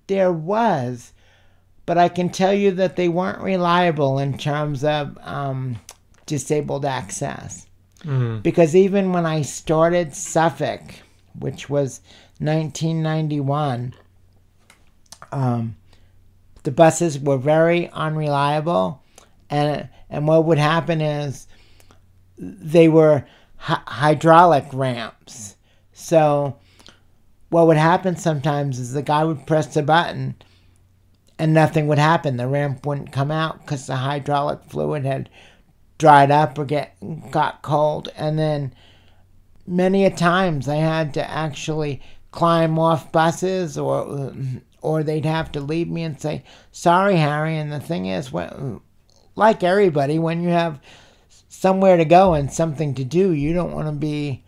There was, but I can tell you that they weren't reliable in terms of disabled access. Because even when I started Suffolk, which was 1991, the buses were very unreliable, and what would happen is they were hydraulic ramps. So what would happen sometimes is the guy would press a button and nothing would happen. The ramp wouldn't come out because the hydraulic fluid had dried up or got cold. And then many a times I had to actually climb off buses or or they'd have to leave me and say, sorry, Harry. And the thing is, like everybody, when you have somewhere to go and something to do, you don't want to be,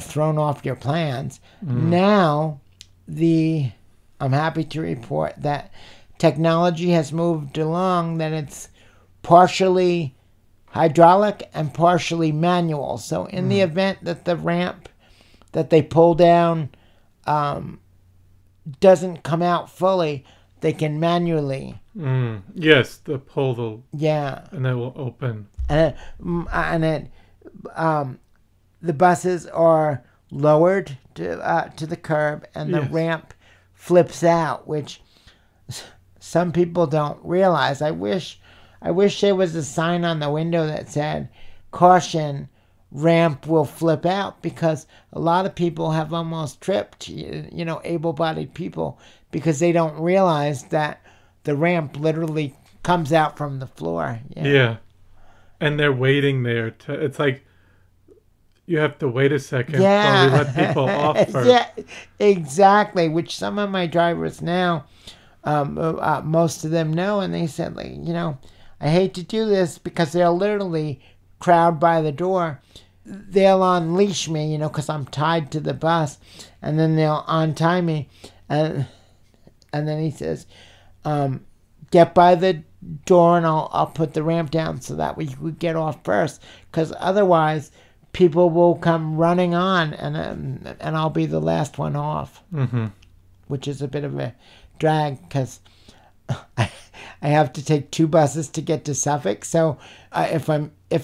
thrown off your plans. Now, I'm happy to report that technology has moved along, that it's partially hydraulic and partially manual. So in the event that the ramp that they pull down doesn't come out fully, they can manually. Yes, the pull Yeah. and it will open. The buses are lowered to the curb, and the ramp flips out, which some people don't realize. I wish there was a sign on the window that said, "Caution, ramp will flip out," because a lot of people have almost tripped, able-bodied people, because they don't realize that the ramp literally comes out from the floor. Yeah. And they're waiting there. It's like you have to wait a second while we let people off first. Yeah, exactly, which some of my drivers now, most of them know, and they said, I hate to do this, because they'll literally crowd by the door. They'll unleash me, because I'm tied to the bus, and then they'll untie me, and then he says, get by the door and I'll put the ramp down so that we get off first, because otherwise people will come running on, and I'll be the last one off, which is a bit of a drag, because I have to take 2 buses to get to Suffolk. So if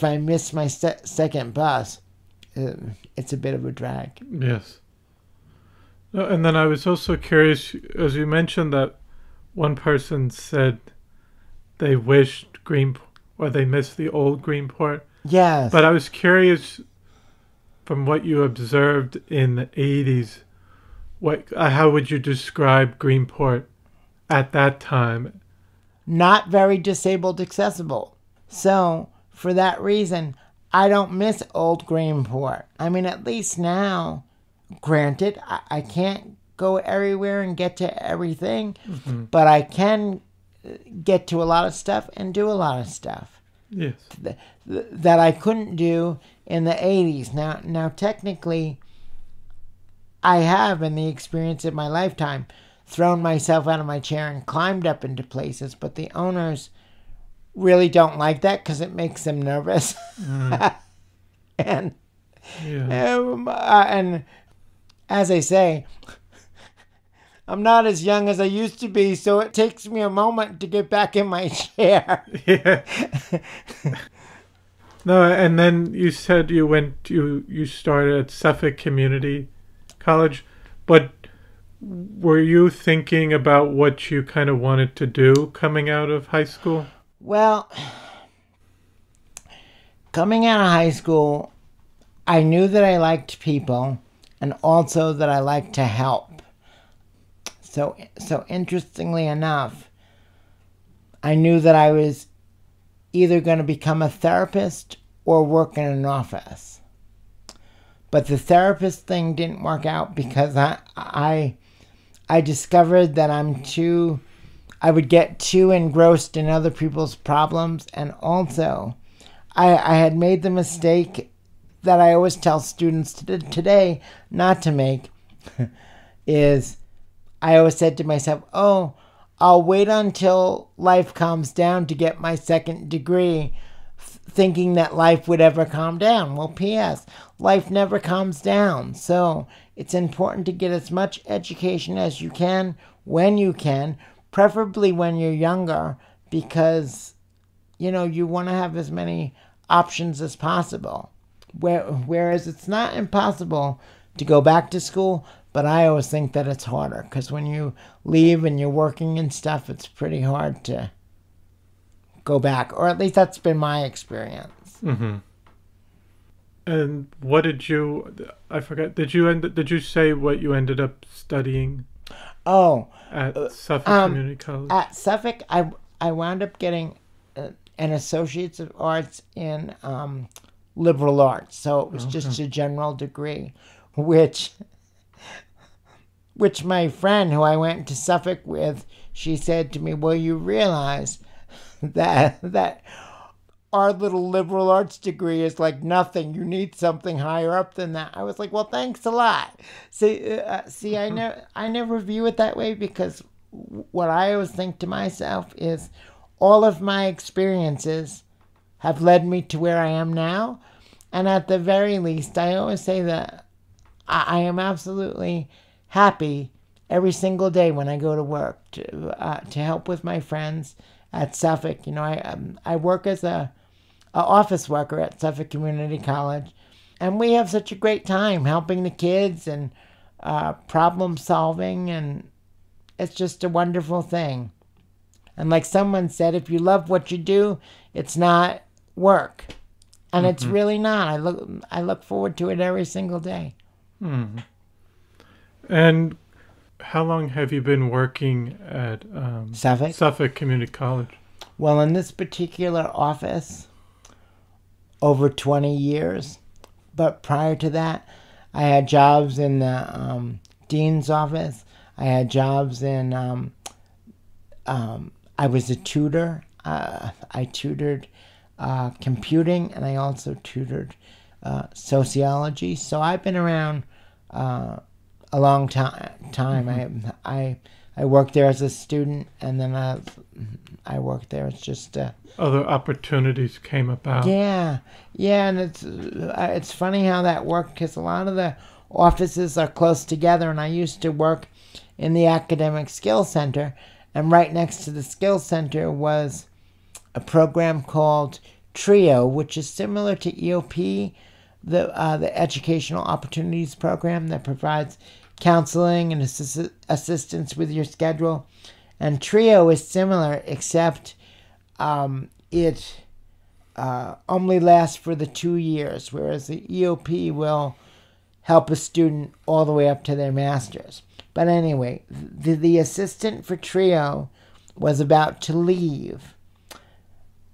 I miss my second bus, it's a bit of a drag. Yes. And then I was also curious, as you mentioned that one person said they wished they missed the old Greenport. Yes. But I was curious, from what you observed in the 80s, how would you describe Greenport at that time? Not very disabled accessible. So, for that reason, I don't miss old Greenport. I mean, at least now, granted, I can't go everywhere and get to everything, but I can get to a lot of stuff and do a lot of stuff. Yes. That I couldn't do in the 80s. Now, technically, I have, in the experience of my lifetime, thrown myself out of my chair and climbed up into places, but the owners really don't like that because it makes them nervous. And as I say, I'm not as young as I used to be, so it takes me a moment to get back in my chair. Yeah. No, and then you said you started at Suffolk Community College, but were you thinking about what you kind of wanted to do coming out of high school? Well, coming out of high school, I knew that I liked people and also that I liked to help. So interestingly enough, I knew that I was either going to become a therapist or work in an office. But the therapist thing didn't work out because I discovered that I would get too engrossed in other people's problems, and also I had made the mistake that I always tell students today not to make, is I always said to myself, I'll wait until life calms down to get my second degree, thinking that life would ever calm down. Well, P.S., life never calms down. So it's important to get as much education as you can when you can, preferably when you're younger, because, you want to have as many options as possible. Whereas it's not impossible to go back to school, but I always think that it's harder, because when you leave and you're working and stuff, it's pretty hard to go back, or at least that's been my experience. Mm-hmm. And what did I forgot, did you say what you ended up studying at Suffolk Community College? At Suffolk, I wound up getting an Associate's of Arts in liberal arts, so it was just a general degree, which which my friend who I went to Suffolk with, she said to me, well, you realize that our little liberal arts degree is like nothing. You need something higher up than that. I was like, well, thanks a lot. See, I never view it that way, because what I always think to myself is all of my experiences have led me to where I am now. And at the very least, I always say that I am absolutely happy every single day when I go to work to help with my friends at Suffolk. I work as a office worker at Suffolk Community College, and we have such a great time helping the kids and problem solving, and it's just a wonderful thing. And like someone said, if you love what you do, it's not work. And it's really not. I look forward to it every single day. Mm-hmm. And how long have you been working at Suffolk Community College? Well, in this particular office, over 20 years. But prior to that, I had jobs in the dean's office. I had jobs in, I was a tutor. I tutored computing, and I also tutored sociology. So I've been around a long time. Mm-hmm. I worked there as a student, and then I worked there as just other opportunities came about. Yeah, and it's funny how that worked, because a lot of the offices are close together, and I used to work in the Academic Skills Center, and right next to the Skills Center was a program called TRIO, which is similar to EOP, the Educational Opportunities Program that provides counseling and assistance with your schedule. And TRIO is similar, except it only lasts for the 2 years, whereas the EOP will help a student all the way up to their master's. But anyway, the assistant for TRIO was about to leave.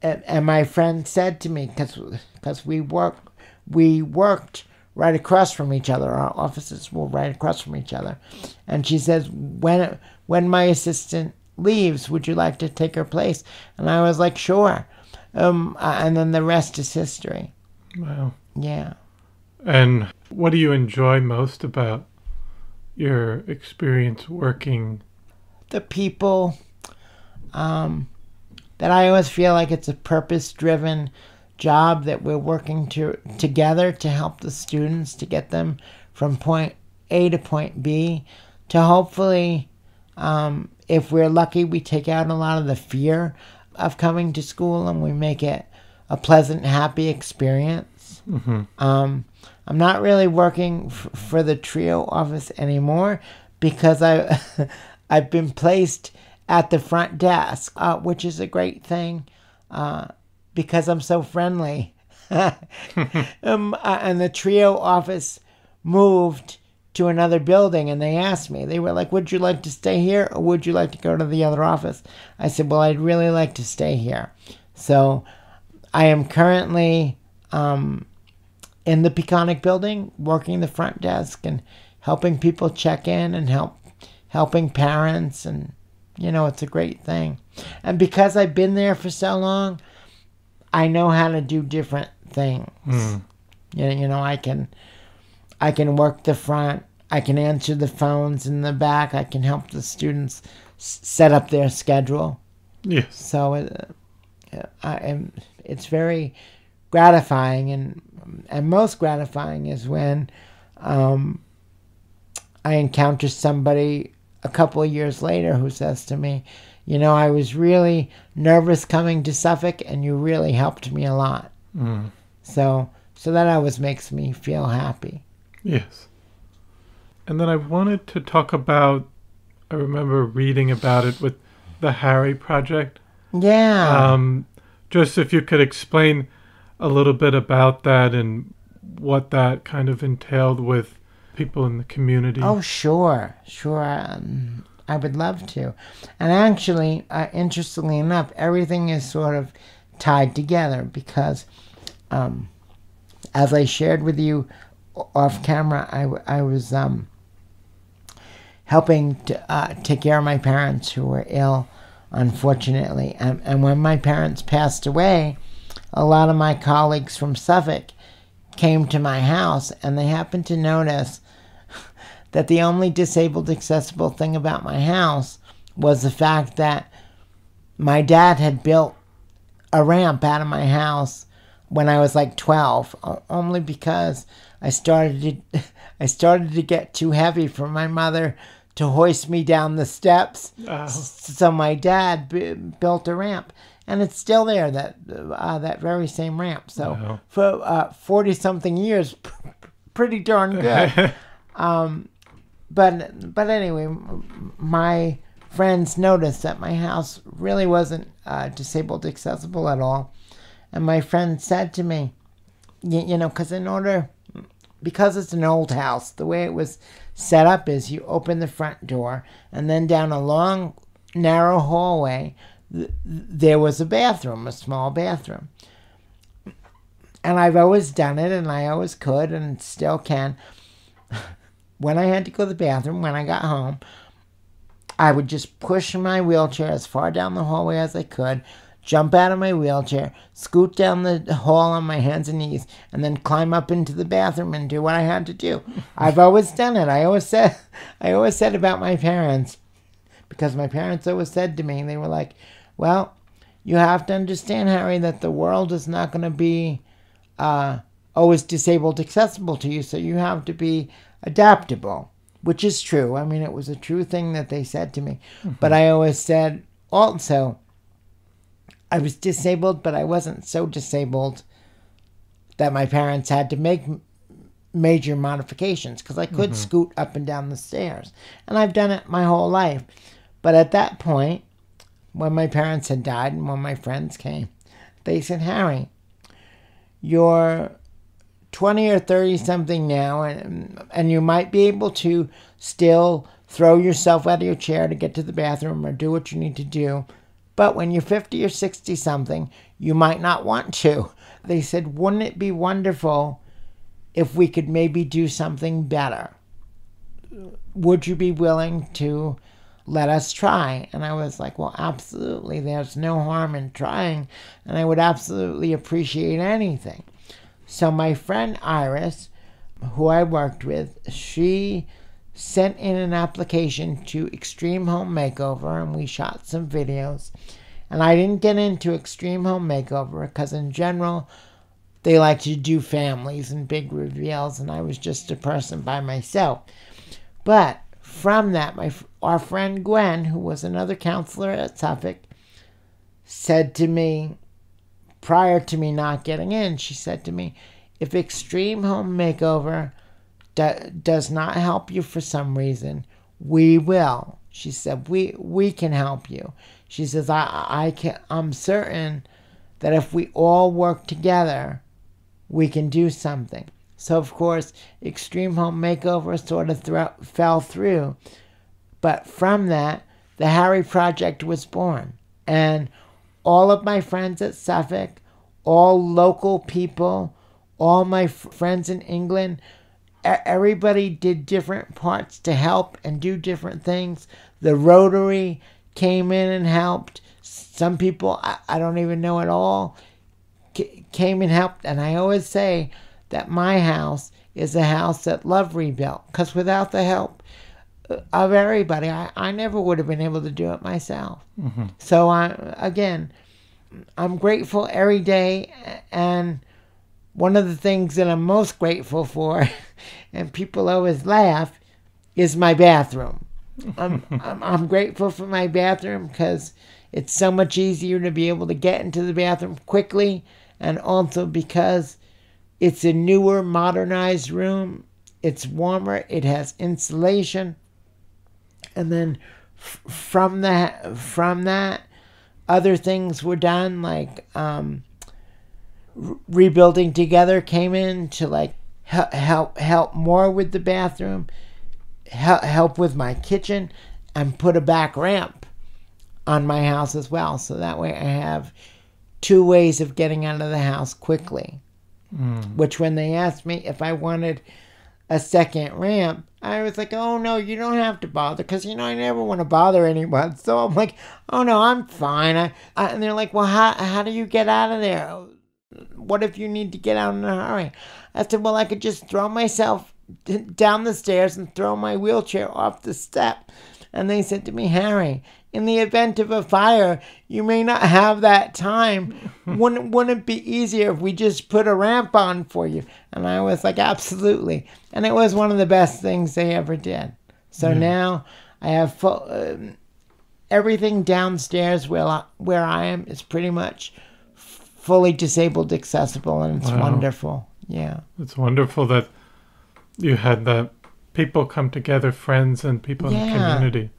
And my friend said to me, because we worked right across from each other. Our offices were right across from each other. And she says, when my assistant leaves, would you like to take her place? And I was like, sure. And then the rest is history. Wow. Yeah. And what do you enjoy most about your experience working? The people. That I always feel like it's a purpose-driven job, that we're working together to help the students, to get them from point A to point B, to hopefully, if we're lucky, we take out a lot of the fear of coming to school and we make it a pleasant, happy experience. Mm-hmm. I'm not really working for the TRIO office anymore, because I've been placed at the front desk, which is a great thing, because I'm so friendly. And the TRIO office moved to another building, and they asked me, they were like, would you like to stay here, or would you like to go to the other office? I said, well, I'd really like to stay here. So I am currently in the Peconic building, working the front desk and helping people check in and helping parents, and it's a great thing. And because I've been there for so long, I know how to do different things. Mm. I can work the front. I can answer the phones in the back. I can help the students set up their schedule. Yes. So it's very gratifying, and most gratifying is when I encounter somebody a couple of years later who says to me, I was really nervous coming to Suffolk, and you really helped me a lot. Mm. So that always makes me feel happy. Yes. And then I wanted to talk about, I remember reading about it with the Harry Project. Yeah. Just if you could explain a little bit about that and what that kind of entailed with people in the community. Oh, sure. I would love to. And actually, interestingly enough, everything is sort of tied together, because as I shared with you off camera, I was helping to take care of my parents who were ill, unfortunately. And when my parents passed away, a lot of my colleagues from Suffolk came to my house, and they happened to notice that the only disabled accessible thing about my house was the fact that my dad had built a ramp out of my house when I was like 12, only because I started to get too heavy for my mother to hoist me down the steps. Oh. So my dad built a ramp, and it's still there, that very same ramp. So Wow. for 40-something years, pretty darn good. But anyway, my friends noticed that my house really wasn't disabled accessible at all. And my friend said to me, because it's an old house, the way it was set up is you open the front door, and then down a long, narrow hallway, there was a bathroom, a small bathroom. And I've always done it, and I always could, and still can. When I had to go to the bathroom, when I got home, I would just push my wheelchair as far down the hallway as I could, jump out of my wheelchair, scoot down the hall on my hands and knees, and then climb up into the bathroom and do what I had to do. I've always done it. I always said about my parents, because my parents always said to me, they were like, well, you have to understand, Harry, that the world is not going to be always disabled accessible to you, so you have to be adaptable, which is true. I mean, it was a true thing that they said to me. Mm-hmm. But I always said also, I was disabled, but I wasn't so disabled that my parents had to make major modifications, because I could scoot up and down the stairs. And I've done it my whole life. But at that point, when my parents had died and when my friends came, they said, Harry, you're 20 or 30 something now, and you might be able to still throw yourself out of your chair to get to the bathroom or do what you need to do. But when you're 50 or 60 something, you might not want to. They said, wouldn't it be wonderful if we could maybe do something better? Would you be willing to let us try? And I was like, well, absolutely. There's no harm in trying, and I would absolutely appreciate anything. So my friend Iris, who I worked with, she sent in an application to Extreme Home Makeover, and we shot some videos. And I didn't get into Extreme Home Makeover because in general, they like to do families and big reveals, and I was just a person by myself. But from that, our friend Gwen, who was another counselor at Suffolk, said to me, prior to me not getting in, she said to me, if Extreme Home Makeover does not help you for some reason, we will. She said, we can help you. She says, I'm certain that if we all work together, we can do something. So, of course, Extreme Home Makeover sort of fell through. But from that, the Harry Project was born. And all of my friends at Suffolk, all local people, all my friends in England, everybody did different parts to help and do different things. The Rotary came in and helped. Some people I don't even know at all came and helped. And I always say that my house is a house that love rebuilt, because without the help of everybody, I never would have been able to do it myself. Mm-hmm. So I'm grateful every day, and one of the things that I'm most grateful for, and people always laugh, is my bathroom. I'm grateful for my bathroom because it's so much easier to be able to get into the bathroom quickly, and also because it's a newer, modernized room. It's warmer. It has insulation. And then from that, other things were done, like Rebuilding Together came in to like help more with the bathroom, help with my kitchen, and put a back ramp on my house as well. So that way I have two ways of getting out of the house quickly. Which when they asked me if I wanted a second ramp, I was like, oh no, you don't have to bother, because I never want to bother anyone. So I'm like, oh no, I'm fine. And they're like, well, how do you get out of there? What if you need to get out in a hurry? I said, well, I could just throw myself down the stairs and throw my wheelchair off the step. And they said to me, Harry, in the event of a fire, you may not have that time. Wouldn't it be easier if we just put a ramp on for you? And I was like, absolutely. And it was one of the best things they ever did. So now I have everything downstairs where I am is pretty much fully disabled accessible, and it's wonderful. Yeah. It's wonderful that you had that people come together, friends and people in the community.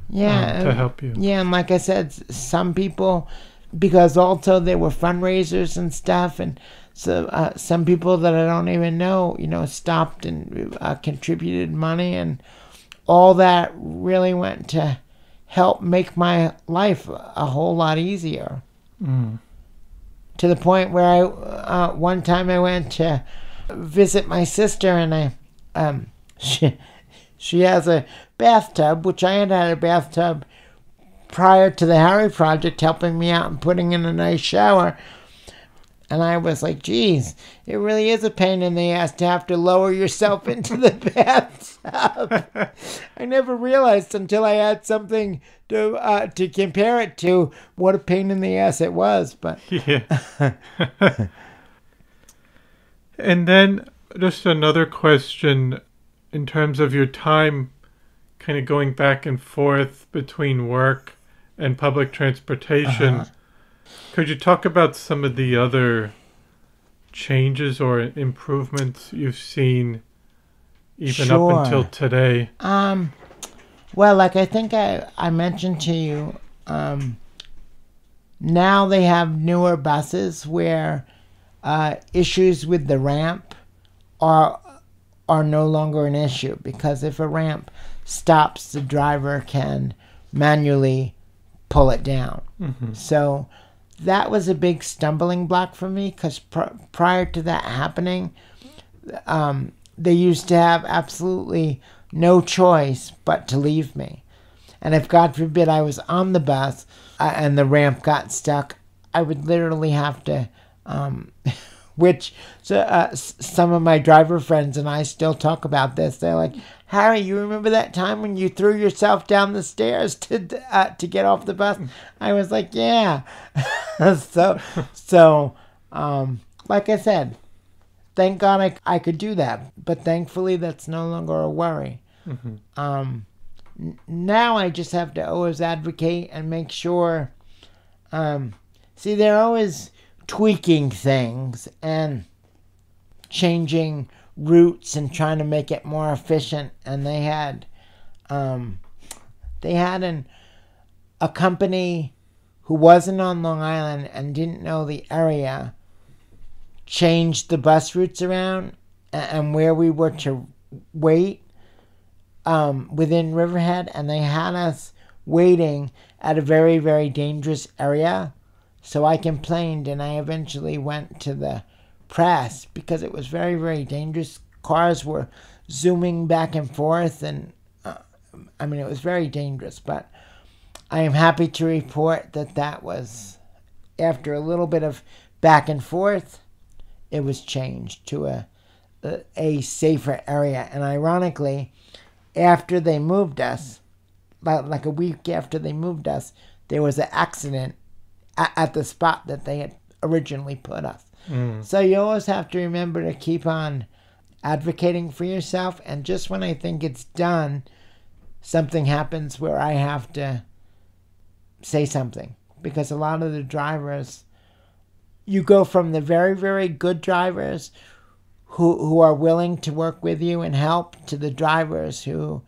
To help you. Yeah, and like I said, some people, because also there were fundraisers and stuff, and so some people that I don't even know, stopped and contributed money, and all that really went to help make my life a whole lot easier. To the point where one time I went to visit my sister, and she has a bathtub, which I had a bathtub prior to the Harry Project helping me out and putting in a nice shower. And I was like, geez, it really is a pain in the ass to have to lower yourself into the bathtub. I never realized until I had something to compare it to what a pain in the ass it was. But yeah. And then just another question in terms of your time kind of going back and forth between work and public transportation. Could you talk about some of the other changes or improvements you've seen even up until today? Well, like I think I mentioned to you, now they have newer buses where issues with the ramp are no longer an issue, because if a ramp stops, the driver can manually pull it down. So that was a big stumbling block for me, because prior to that happening, they used to have absolutely no choice but to leave me. And if, God forbid, I was on the bus and the ramp got stuck, I would literally have to, some of my driver friends and I still talk about this. They're like, Harry, you remember that time when you threw yourself down the stairs to get off the bus? I was like, yeah. So, like I said, thank God I could do that. But thankfully, that's no longer a worry. Now I just have to always advocate and make sure. See, they're always tweaking things and changing routes and trying to make it more efficient. And they had a company who wasn't on Long Island and didn't know the area changed the bus routes around and where we were to wait within Riverhead, and they had us waiting at a very, very dangerous area. So I complained, and I eventually went to the press because it was very, very dangerous. Cars were zooming back and forth, and it was very dangerous. But I am happy to report that was, after a little bit of back and forth, it was changed to a safer area. And ironically, after they moved us, like a week after they moved us, there was an accident at the spot that they had originally put us. So you always have to remember to keep on advocating for yourself. And just when I think it's done, something happens where I have to say something. Because a lot of the drivers, you go from the very, very good drivers who are willing to work with you and help, to the drivers who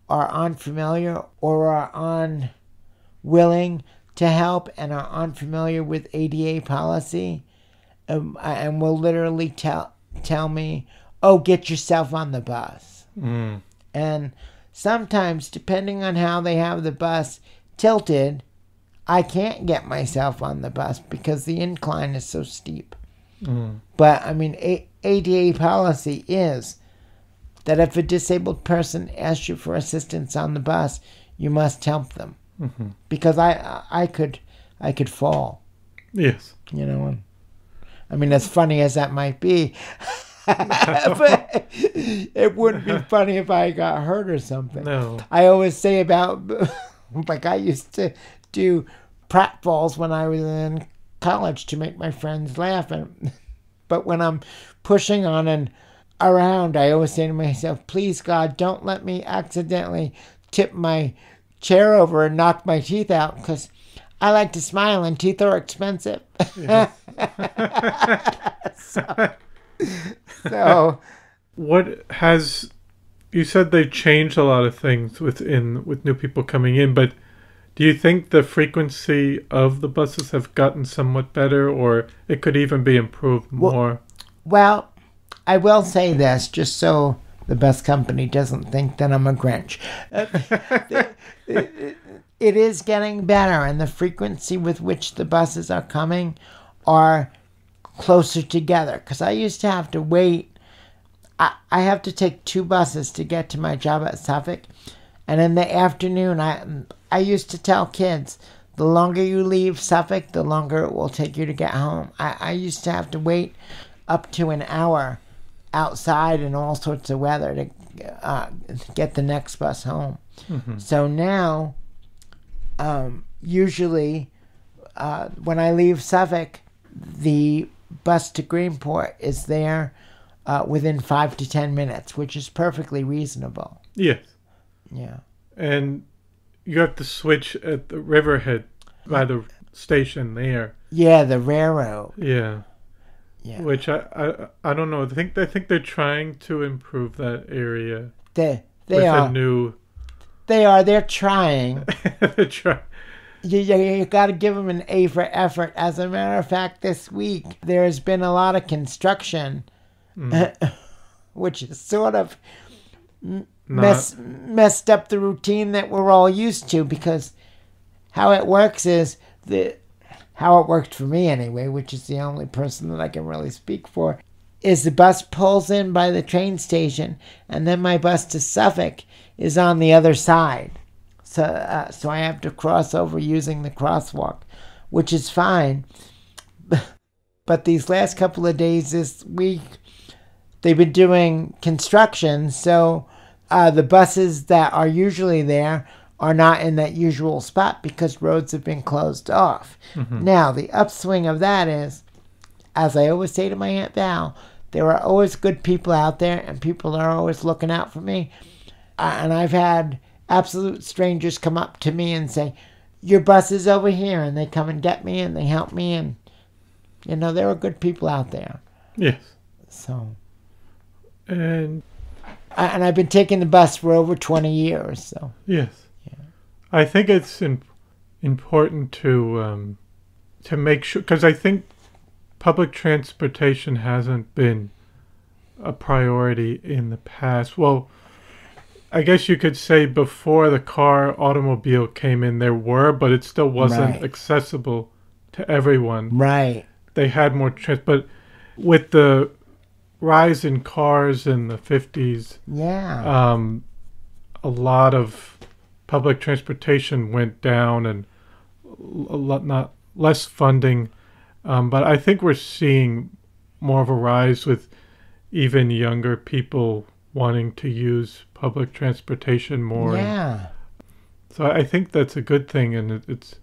are unfamiliar or are unwilling to help and are unfamiliar with ADA policy, and will literally tell me, oh, get yourself on the bus. And sometimes, depending on how they have the bus tilted, I can't get myself on the bus because the incline is so steep. But, ADA policy is that if a disabled person asks you for assistance on the bus, you must help them. Mm-hmm. Because I could fall. Yes. You know, I mean, as funny as that might be, but it wouldn't be funny if I got hurt or something. No. I always say about, like, I used to do pratfalls when I was in college to make my friends laugh. But when I'm pushing on and around, I always say to myself, please, God, don't let me accidentally tip my chair over and knock my teeth out, because I like to smile and teeth are expensive. Yes. So what has, you said they changed a lot of things with new people coming in, but do you think the frequency of the buses have gotten somewhat better, or it could even be improved more? Well, I will say this, just so the bus company doesn't think that I'm a Grinch. It is getting better, and the frequency with which the buses are coming are closer together. Because I used to have to wait. I have to take 2 buses to get to my job at Suffolk. And in the afternoon, I used to tell kids, the longer you leave Suffolk, the longer it will take you to get home. I used to have to wait up to an hour outside in all sorts of weather to get the next bus home. Mm-hmm. So now, usually, when I leave Suffolk, the bus to Greenport is there within 5 to 10 minutes, which is perfectly reasonable. Yes. Yeah. And you have to switch at the Riverhead by the station there. Yeah, the railroad. Yeah. Yeah. Which I don't know. I think they're trying to improve that area. They with are. A new. They're trying. They're trying. You got to give them an A for effort. As a matter of fact, this week there has been a lot of construction, which is sort of messed up the routine that we're all used to, because how it works is how it worked for me anyway, which is the only person that I can really speak for, is the bus pulls in by the train station, and then my bus to Suffolk is on the other side. So I have to cross over using the crosswalk, which is fine. But these last couple of days this week, they've been doing construction, so the buses that are usually there are not in that usual spot because roads have been closed off. Mm-hmm. Now, the upswing of that is, as I always say to my Aunt Val, there are always good people out there, and people are always looking out for me. And I've had absolute strangers come up to me and say, your bus is over here, and they come and get me, and they help me, and, you know, there are good people out there. Yes. So. And I've been taking the bus for over 20 years, so. Yes. Yeah. I think it's important to make sure, because I think public transportation hasn't been a priority in the past. Well, I guess you could say before the automobile came in, there were, but it still wasn't accessible to everyone. Right. They had more but with the rise in cars in the 50s, a lot of public transportation went down, and not less funding. But I think we're seeing more of a rise with even younger people wanting to use public transportation more. Yeah. So I think that's a good thing, and it's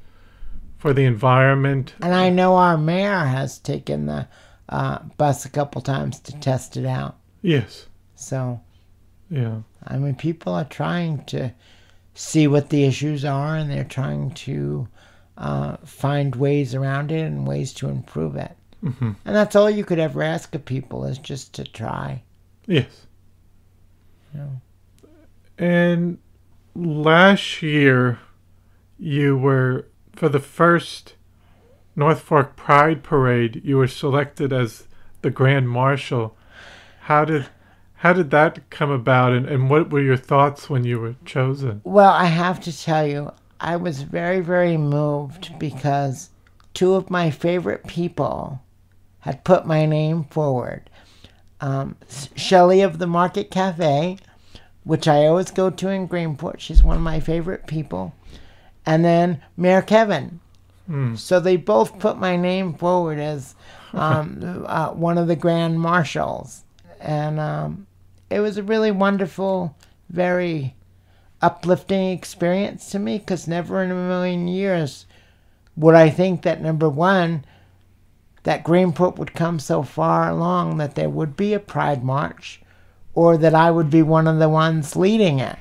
for the environment. And I know our mayor has taken the bus a couple times to test it out. Yes. So, yeah. I mean, people are trying to see what the issues are, and they're trying to find ways around it and ways to improve it. Mm-hmm. And that's all you could ever ask of people, is just to try. Yes. Yeah. And last year, you were, for the first North Fork Pride Parade, you were selected as the Grand Marshal. How did that come about, and what were your thoughts when you were chosen? Well, I have to tell you, I was very, very moved because 2 of my favorite people had put my name forward. Shelley of the Market Cafe, which I always go to in Greenport. She's one of my favorite people. And then Mayor Kevin. So they both put my name forward as one of the grand marshals. And it was a really wonderful, very uplifting experience to me, because never in a million years would I think that, number one, that Greenport would come so far along that there would be a Pride March, or that I would be one of the ones leading it.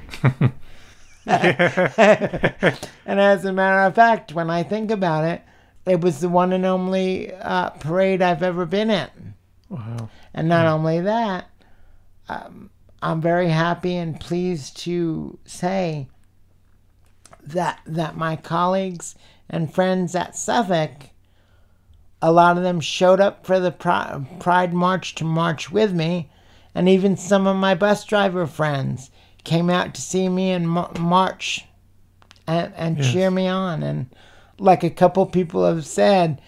And as a matter of fact, when I think about it, it was the one and only parade I've ever been in. Wow. And not only that, I'm very happy and pleased to say that my colleagues and friends at Suffolk, a lot of them showed up for the Pride March to march with me, and even some of my bus driver friends came out to see me and march and cheer me on. And like a couple people have said,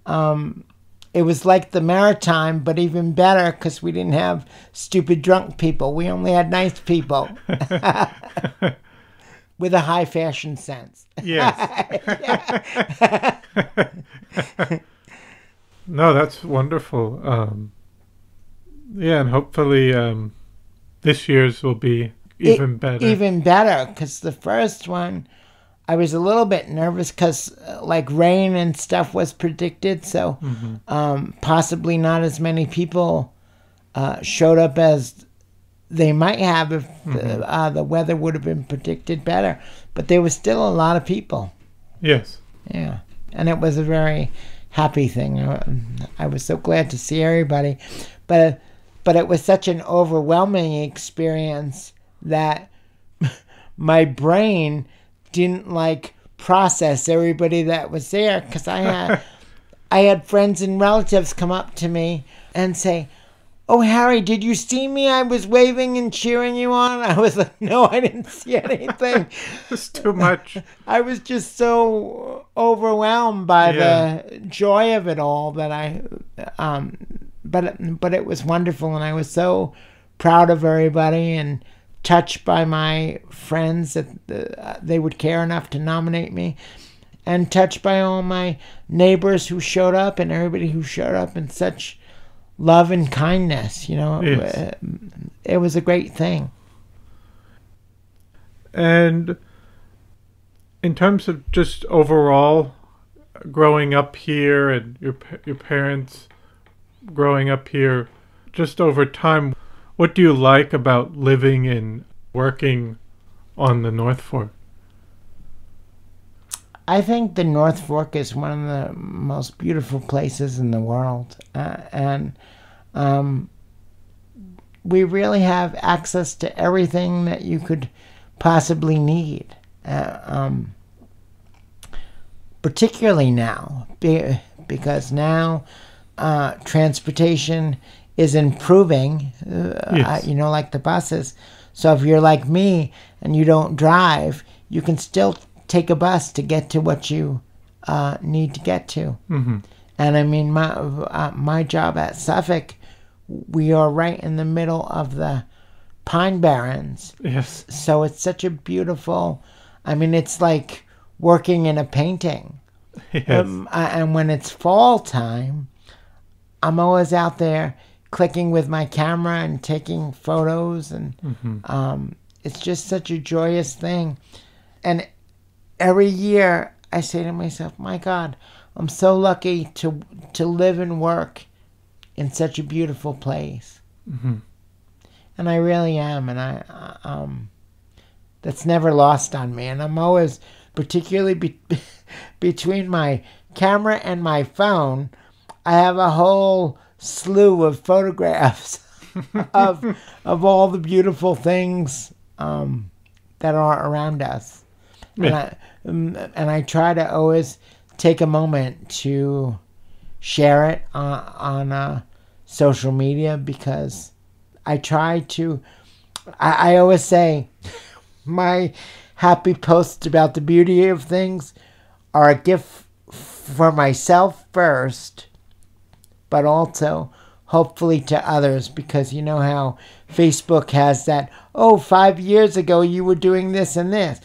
it was like the Maritime, but even better, because we didn't have stupid drunk people. We only had nice people with a high fashion sense. Yes. No, that's wonderful. And hopefully this year's will be even better. Even better, because the first one, I was a little bit nervous because like rain and stuff was predicted, so possibly not as many people showed up as they might have if the weather would have been predicted better. But there was still a lot of people. Yes. Yeah, and it was a very happy thing. I was so glad to see everybody, but it was such an overwhelming experience that my brain didn't like process everybody that was there, because I had friends and relatives come up to me and say, "Oh, Harry, did you see me? I was waving and cheering you on." I was like, "No, I didn't see anything." It's too much. I was just so overwhelmed by the joy of it all that but it was wonderful, and I was so proud of everybody and touched by my friends that they would care enough to nominate me, and touched by all my neighbors who showed up and everybody who showed up in such love and kindness. Yes. It was a great thing. And in terms of just overall growing up here and your parents growing up here, just over time, what do you like about living and working on the North Fork? I think the North Fork is one of the most beautiful places in the world. And we really have access to everything that you could possibly need. Particularly now, because now transportation is improving, like the buses. So if you're like me and you don't drive, you can still take a bus to get to what you need to get to. And I mean, my job at Suffolk, we are right in the middle of the Pine Barrens. Yes. So it's such a beautiful, it's like working in a painting. Yes. And when it's fall time, I'm always out there clicking with my camera and taking photos, and it's just such a joyous thing. And every year I say to myself, my God, I'm so lucky to live and work in such a beautiful place. And I really am, and that's never lost on me. And I'm always, particularly between my camera and my phone, I have a whole slew of photographs of all the beautiful things that are around us. Yeah. And I try to always take a moment to share it on social media, because I always say my happy posts about the beauty of things are a gift for myself first, but also hopefully to others, because you know how Facebook has that, oh, 5 years ago you were doing this and this.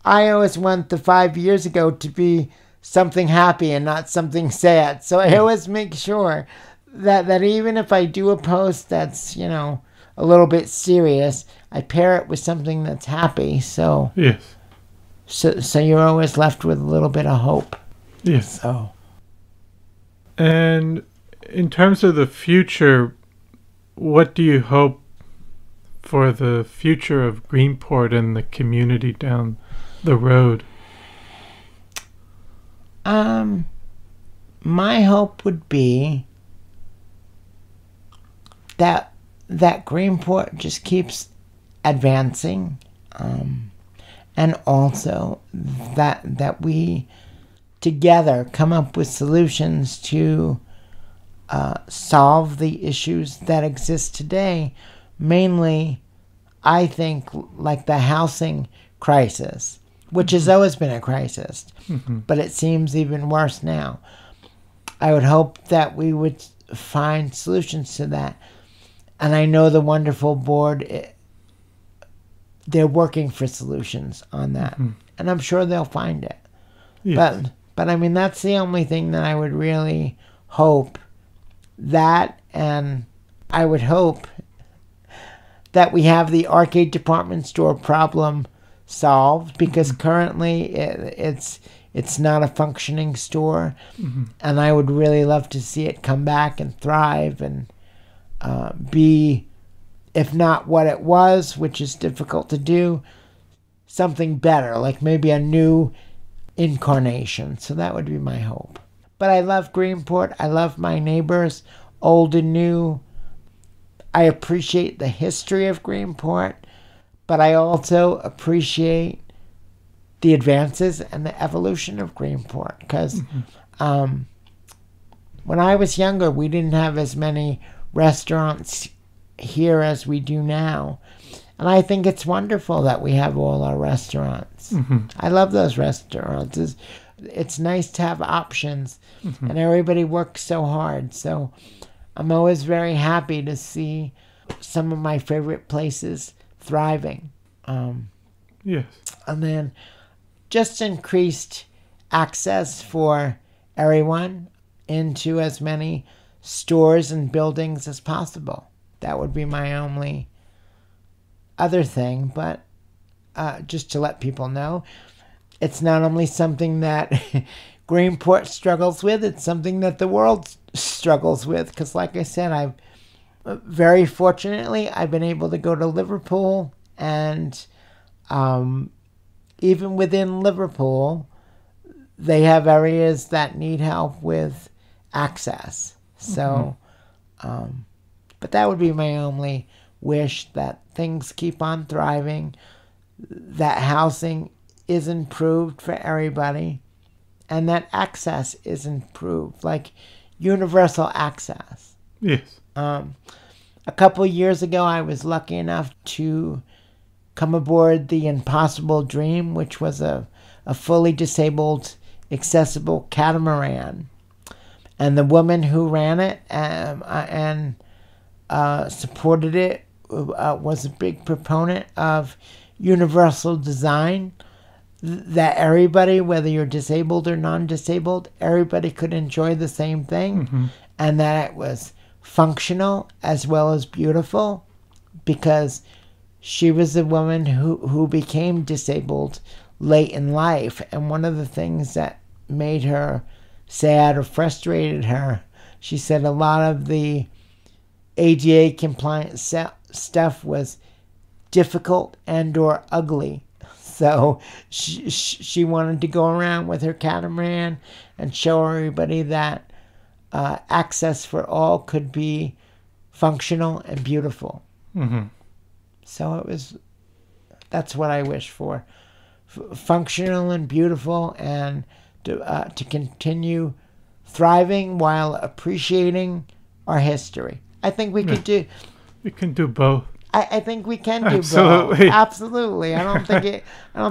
I always want the 5 years ago to be something happy and not something sad. So I always make sure that even if I do a post that's, a little bit serious, I pair it with something that's happy. So Yes. So you're always left with a little bit of hope. Yes. So. And in terms of the future, what do you hope for the future of Greenport and the community down the road? My hope would be that Greenport just keeps advancing, and also that we together come up with solutions to solve the issues that exist today. Mainly, I think, like the housing crisis, which has always been a crisis, but it seems even worse now. I would hope that we would find solutions to that. And I know the wonderful board, they're working for solutions on that. And I'm sure they'll find it. Yes. But I mean, that's the only thing that I would really hope. That, and I would hope that we have the arcade department store problem solved, because currently it's not a functioning store, and I would really love to see it come back and thrive and be, if not what it was, which is difficult to do, something better, like maybe a new incarnation. So that would be my hope. But I love Greenport. I love my neighbors, old and new. I appreciate the history of Greenport, but I also appreciate the advances and the evolution of Greenport. Because when I was younger, we didn't have as many restaurants here as we do now. And I think it's wonderful that we have all our restaurants. I love those restaurants. It's nice to have options, and everybody works so hard. So I'm always very happy to see some of my favorite places thriving. Yes. And then just increased access for everyone into as many stores and buildings as possible. That would be my only other thing, but just to let people know, it's not only something that Greenport struggles with, it's something that the world struggles with. Because like I said, very fortunately, I've been able to go to Liverpool, and even within Liverpool, they have areas that need help with access. So, but that would be my only wish, that things keep on thriving, that housing is improved for everybody, and that access is improved, like universal access. Yes. A couple years ago, I was lucky enough to come aboard the Impossible Dream, which was a fully disabled, accessible catamaran. And the woman who ran it and supported it was a big proponent of universal design, that everybody, whether you're disabled or non-disabled, everybody could enjoy the same thing, and that it was functional as well as beautiful, because she was a woman who became disabled late in life, and one of the things that made her sad or frustrated her, she said a lot of the ADA compliant stuff was difficult and or ugly. So she wanted to go around with her catamaran and show everybody that access for all could be functional and beautiful. So that's what I wish for. Functional and beautiful, and to continue thriving while appreciating our history. I think we could do... We can do both. I think we can do Absolutely. both. Absolutely. I don't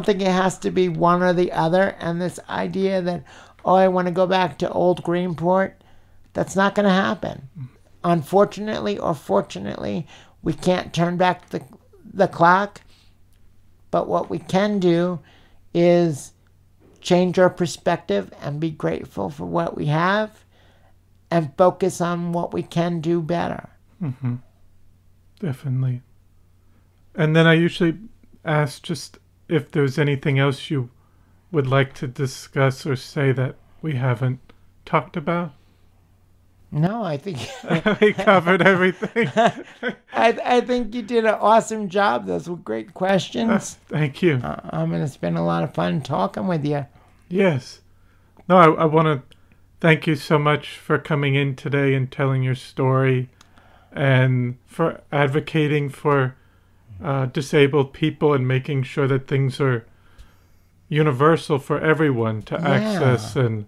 think it has to be one or the other. And this idea that, oh, I want to go back to old Greenport, that's not going to happen. unfortunately or fortunately, we can't turn back the clock. But what we can do is change our perspective and be grateful for what we have and focus on what we can do better. Mm-hmm. Definitely. And then I usually ask just if there's anything else you would like to discuss or say that we haven't talked about. No, I think We covered everything. I think you did an awesome job. Those were great questions. Thank you. I'm going to spend a lot of fun talking with you. Yes. No, I want to thank you so much for coming in today and telling your story and for advocating for disabled people and making sure that things are universul for everyone to access, and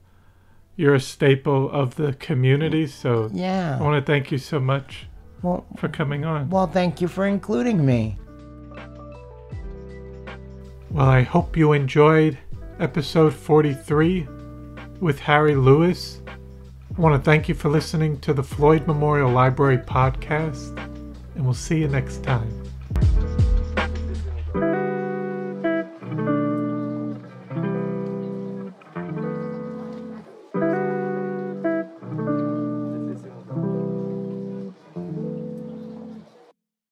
you're a staple of the community. So I want to thank you so much for coming on. Well, thank you for including me. Well, I hope you enjoyed episode 43 with Harry Lewis. I want to thank you for listening to the Floyd Memorial Library podcast, and we'll see you next time.